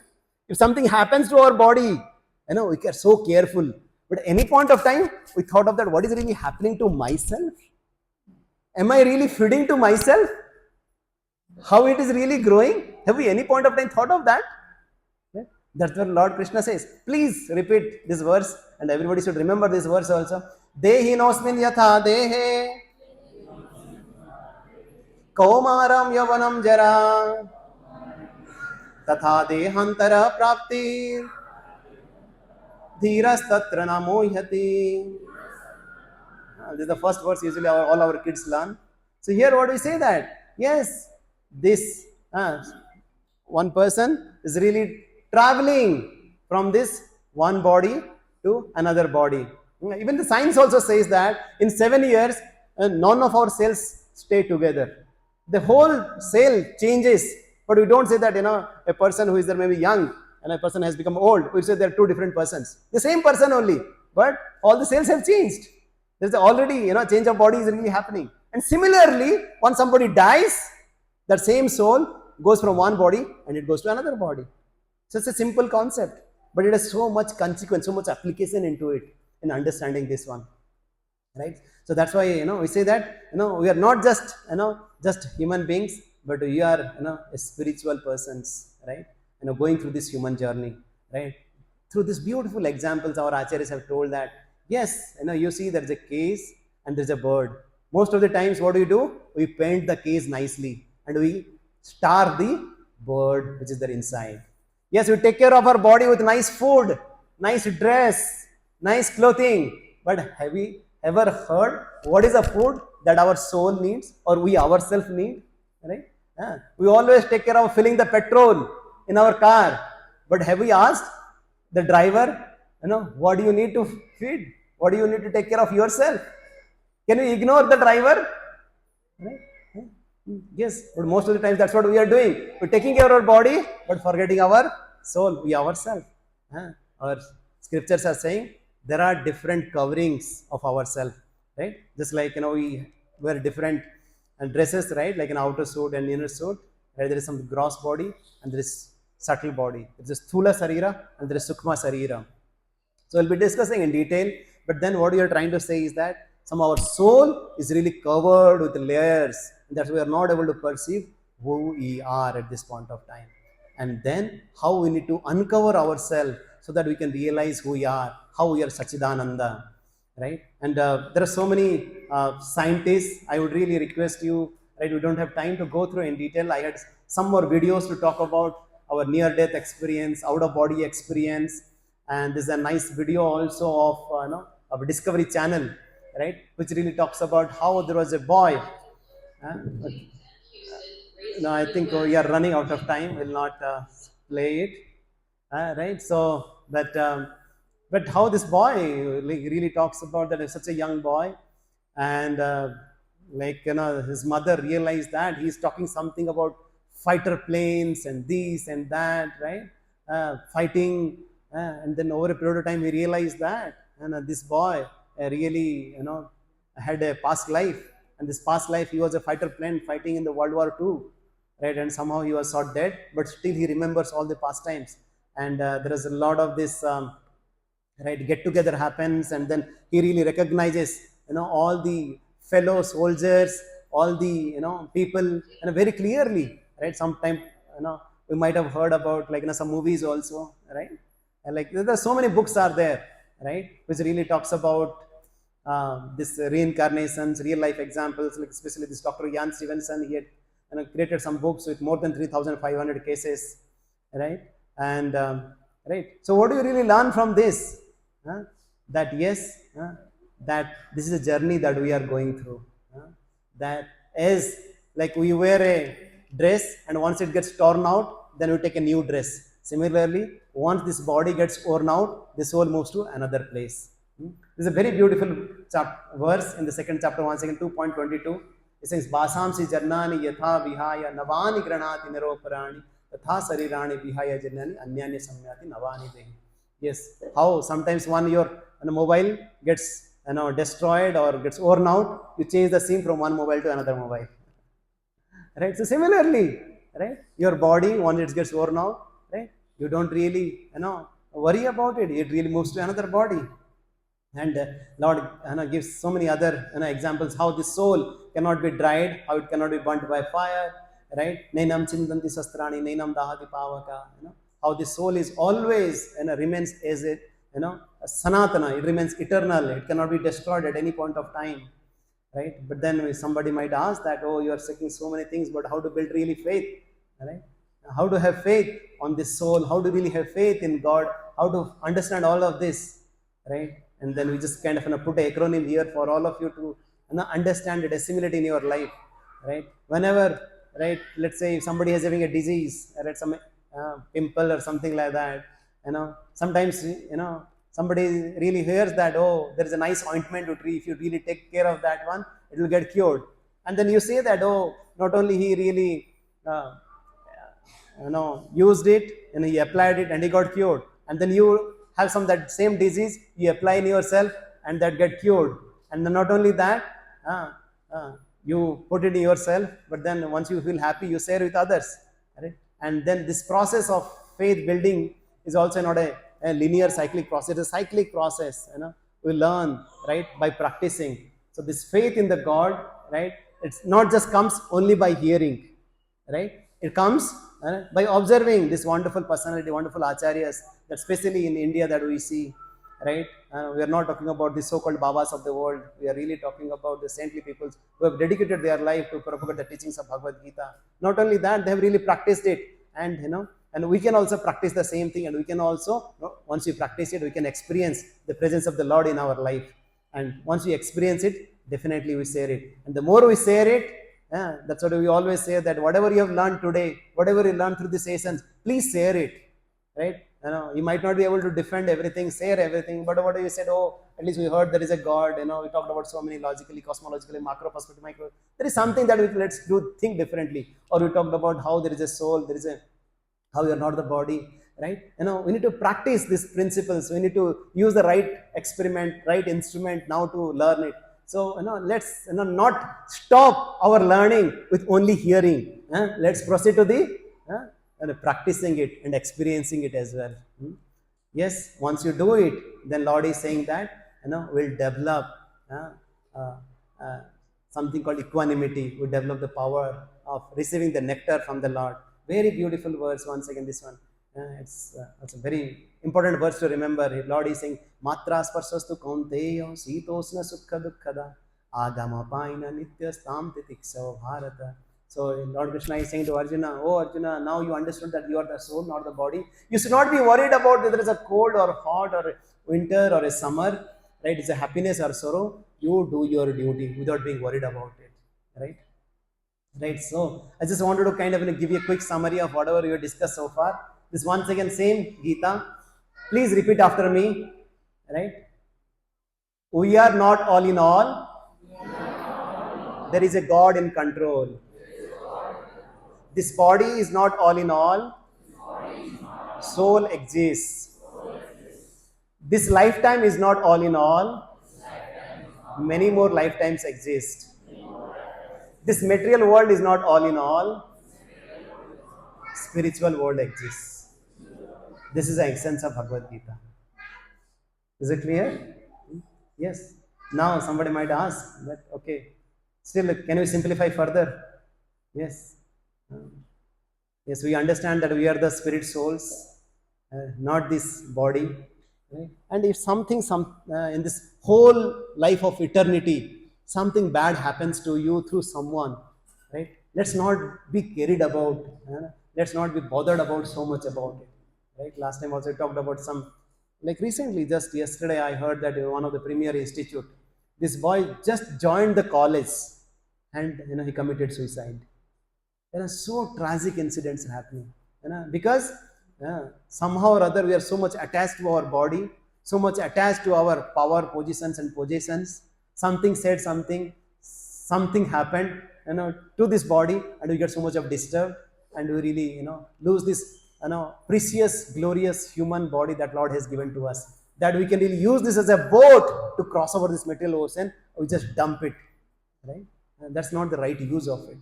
If something happens to our body, we are so careful. But at any point of time, we thought of that, what is really happening to myself? Am I really feeding to myself? How it is really growing? Have we any point of time thought of that? That's what Lord Krishna says. Please repeat this verse, and everybody should remember this verse also. Dehi nosmin yatha dehe kaumaram yavanam jara tatha dehantara prapti dhiras tatra namohyati. This is the first verse usually all our kids learn. So here what we say that, yes, this one person is really traveling from this one body to another body. Even the science also says that in 7 years, none of our cells stay together. The whole cell changes. But we don't say that, a person who is there maybe young and a person has become old, we say they are two different persons. The same person only, but all the cells have changed. There's already, change of body is really happening. And similarly, once somebody dies, that same soul goes from one body and it goes to another body. So it's a simple concept, but it has so much consequence, so much application into it in understanding this one, right? So that's why, we say that, we are not just, just human beings, but we are, a spiritual persons, right? Going through this human journey, right? through these beautiful examples, our acharyas have told that, yes, you see there's a case and there's a bird. Most of the times, what do? We paint the case nicely and we star the bird which is there inside. Yes, we take care of our body with nice food, nice dress, nice clothing. But have we ever heard what is the food that our soul needs or we ourselves need? Right? We always take care of filling the petrol in our car. But have we asked the driver, what do you need to feed? What do you need to take care of yourself? Can we ignore the driver? Right? Yes, but most of the times that's what we are doing. We're taking care of our body, but forgetting our soul, we ourselves. Our scriptures are saying there are different coverings of ourself, right? Just like we wear different dresses, right? Like an outer suit and inner suit. Right? There is some gross body and there is subtle body. There is Sthula Sarira and there is Sukma Sarira. So we'll be discussing in detail, but then what we are trying to say is that some of our soul is really covered with layers that we are not able to perceive who we are at this point of time. And then how we need to uncover ourselves so that we can realize who we are, how we are Sachidananda, right? And there are so many scientists. I would really request you, right? We don't have time to go through in detail. I had some more videos to talk about our near-death experience, out-of-body experience, and there's a nice video also of a Discovery Channel, right, which really talks about how there was a boy. But, no, I think we are running out of time. We'll not play it, right? So, but how this boy really talks about that is such a young boy, and his mother realized that he's talking something about fighter planes and this and that, right? Fighting, and then over a period of time he realized that, and this boy really had a past life, and this past life he was a fighter plane fighting in the World War II, right? And somehow he was shot dead, but still he remembers all the past times, and there is a lot of this right get together happens, and then he really recognizes all the fellow soldiers, all the people, and very clearly, right? Sometime we might have heard about some movies also, right? And like there are so many books are there, right, which really talks about this reincarnations, real life examples, like especially this Dr. Jan Stevenson. He had created some books with more than 3,500 cases, right? And right. So what do you really learn from this? That yes, that this is a journey that we are going through. That is like we wear a dress, and once it gets torn out, then we take a new dress. Similarly, once this body gets worn out, the soul moves to another place. This is a very beautiful verse in the second chapter, once again, 2.22. It says, Basamsi Jarnani Yatha Vihaya Navani Granati Niroparani Tatha Sarirani Vihaya Jarnani Anyanya Samyati Navani Dehi. Yes, how sometimes your mobile gets destroyed or gets worn out, you change the SIM from one mobile to another mobile. Right? So similarly, right, your body, once it gets worn out, right, you don't really worry about it. It really moves to another body. And Lord gives so many other examples how the soul cannot be dried, how it cannot be burnt by fire, right? Nainam chindanti sastrani, nainam dahati pavaka. How the soul is always remains as it sanatana. It remains eternal. It cannot be destroyed at any point of time, right? But then somebody might ask that, oh, you are seeking so many things, but how to build really faith, right? How to have faith on this soul? How to really have faith in God? How to understand all of this, right? And then we just kind of put an acronym here for all of you to understand it, assimilate in your life, right? Whenever, right, let's say if somebody is having a disease, right, some pimple or something like that, sometimes somebody really hears that, oh, there is a nice ointment to tree. If you really take care of that one, it will get cured. And then you say that, oh, not only he really used it and he applied it and he got cured, and then you have some that same disease, you apply in yourself and that get cured. And then not only that, you put it in yourself, but then once you feel happy, you share with others, right? And then this process of faith building is also not a linear cyclic process. It's a cyclic process. We learn, right, by practicing. So this faith in the God, right, it's not just comes only by hearing, right? It comes by observing this wonderful personality, wonderful acharyas, that especially in India that we see, right? We are not talking about the so-called Babas of the world. We are really talking about the saintly people who have dedicated their life to propagate the teachings of Bhagavad Gita. Not only that, they have really practiced it, and and we can also practice the same thing, and we can also, once we practice it, we can experience the presence of the Lord in our life. And once we experience it, definitely we share it. And the more we share it, that's what we always say, that whatever you have learned today, whatever you learned through the sessions, please share it, right? You might not be able to defend everything, share everything, but what you said, oh, at least we heard there is a God. We talked about so many logically, cosmologically, macro perspective, micro. There is something that we let's do think differently. Or we talked about how there is a soul, there is a how you are not the body, right? We need to practice these principles. We need to use the right experiment, right instrument now to learn it. So let's not stop our learning with only hearing. Let's proceed to the practicing it and experiencing it as well. Yes, once you do it, then Lord is saying that we'll develop uh, uh, uh, something called equanimity. We develop the power of receiving the nectar from the Lord. Very beautiful verse. Once again, this one. It's a very important verse to remember. Lord is saying, "Matra sparsastu kaunteyo sitosna sukha dukkada agama paina nitya stam titikso bharata." So Lord Krishna is saying to Arjuna, "Oh Arjuna, now you understood that you are the soul, not the body. You should not be worried about whether it's a cold or hot or winter or a summer, right? It's a happiness or sorrow. You do your duty without being worried about it, right?" Right. So I just wanted to kind of give you a quick summary of whatever we have discussed so far. This once again same Gita. Please repeat after me. Right. We are not all in all. There is a God in control. This body is not all in all. Soul exists. This lifetime is not all in all. Many more lifetimes exist. This material world is not all in all. Spiritual world exists. This is the essence of Bhagavad Gita. Is it clear? Yes. Now somebody might ask that, okay, still can we simplify further? Yes. Yes, we understand that we are the spirit souls, not this body. Right? And if something, in this whole life of eternity, something bad happens to you through someone, right? Let's not be carried about. Let's not be bothered about so much about it. Right? Last time also I talked about some, like recently, just yesterday, I heard that in one of the premier institute, this boy just joined the college, and he committed suicide. There are so tragic incidents happening, because somehow or other we are so much attached to our body, so much attached to our power, positions and possessions. Something said something happened, to this body, and we get so much of disturbed, and we really, lose this, precious, glorious human body that Lord has given to us. That we can really use this as a boat to cross over this material ocean. We just dump it, right? And that's not the right use of it.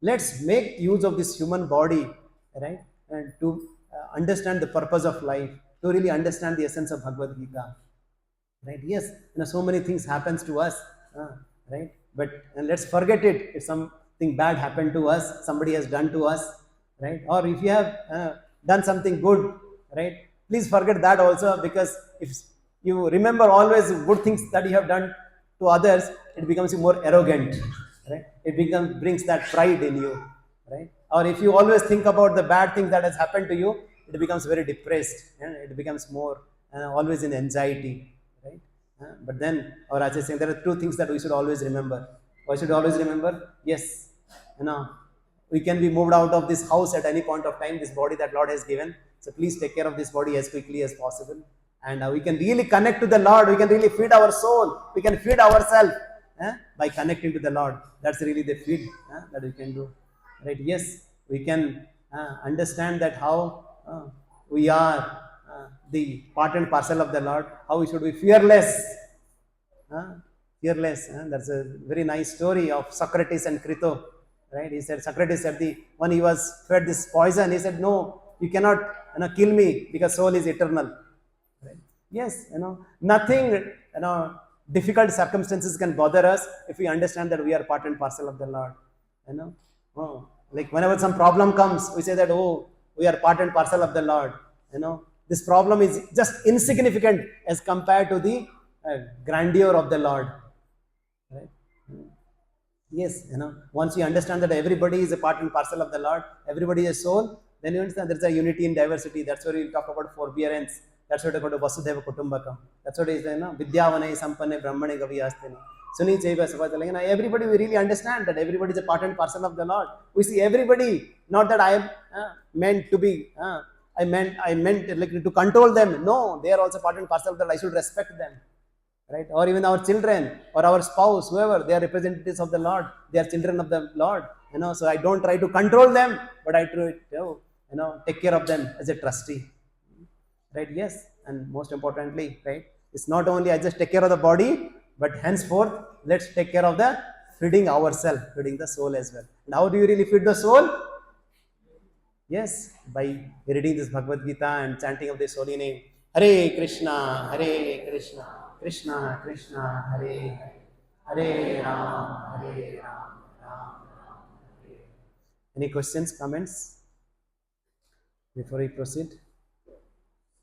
Let's make use of this human body, right? And to understand the purpose of life, to really understand the essence of Bhagavad Gita, right? Yes, so many things happens to us, right? But let's forget it. If something bad happened to us, somebody has done to us, right? Or if you have done something good, right? Please forget that also, because if you remember always good things that you have done to others, it becomes more arrogant, right? It brings that pride in you, right? Or if you always think about the bad thing that has happened to you, it becomes very depressed, and it becomes more always in anxiety, right? But then our Raj is saying there are two things that we should always remember. Why should we always remember? Yes, we can be moved out of this house at any point of time, this body that Lord has given. So please take care of this body as quickly as possible. And we can really connect to the Lord. We can really feed our soul. We can feed ourselves by connecting to the Lord. That's really the feed that we can do. Right? Yes, we can understand that how we are the part and parcel of the Lord, how we should be fearless. Fearless. That's a very nice story of Socrates and Crito. Right? He said, Socrates said, when he was fed this poison, he said, no, you cannot kill me because soul is eternal. Right? Yes, nothing, difficult circumstances can bother us if we understand that we are part and parcel of the Lord. Like whenever some problem comes, we say that, oh, we are part and parcel of the Lord. This problem is just insignificant as compared to the grandeur of the Lord. Right? Yes, once you understand that everybody is a part and parcel of the Lord, everybody is a soul, then you understand there's a unity in diversity. That's where we'll talk about forbearance. That's what we call Vasudhaiva Kutumbakam. That's what is, Vidyavanai Sampanne Brahmane Gaviyastani. Suni Chaiva Savatala. Everybody, we really understand that everybody is a part and parcel of the Lord. We see everybody, not that I am meant to be, I meant like to control them. No, they are also part and parcel of the Lord. I should respect them. Right? Or even our children or our spouse, whoever, they are representatives of the Lord. They are children of the Lord. So I don't try to control them, but I try to, take care of them as a trustee. Right? Yes. And most importantly, right? It's not only I just take care of the body, but henceforth, let's take care of the feeding ourselves, feeding the soul as well. And how do you really feed the soul? Yes, by reading this Bhagavad Gita and chanting of this holy name. Hare Krishna, Hare Krishna, Krishna Krishna, Hare Hare, Hare Ram, Hare Ram, Ram Ram, Hare. Any questions, comments before we proceed?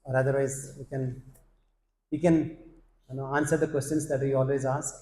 Or otherwise, we can answer the questions that we always ask.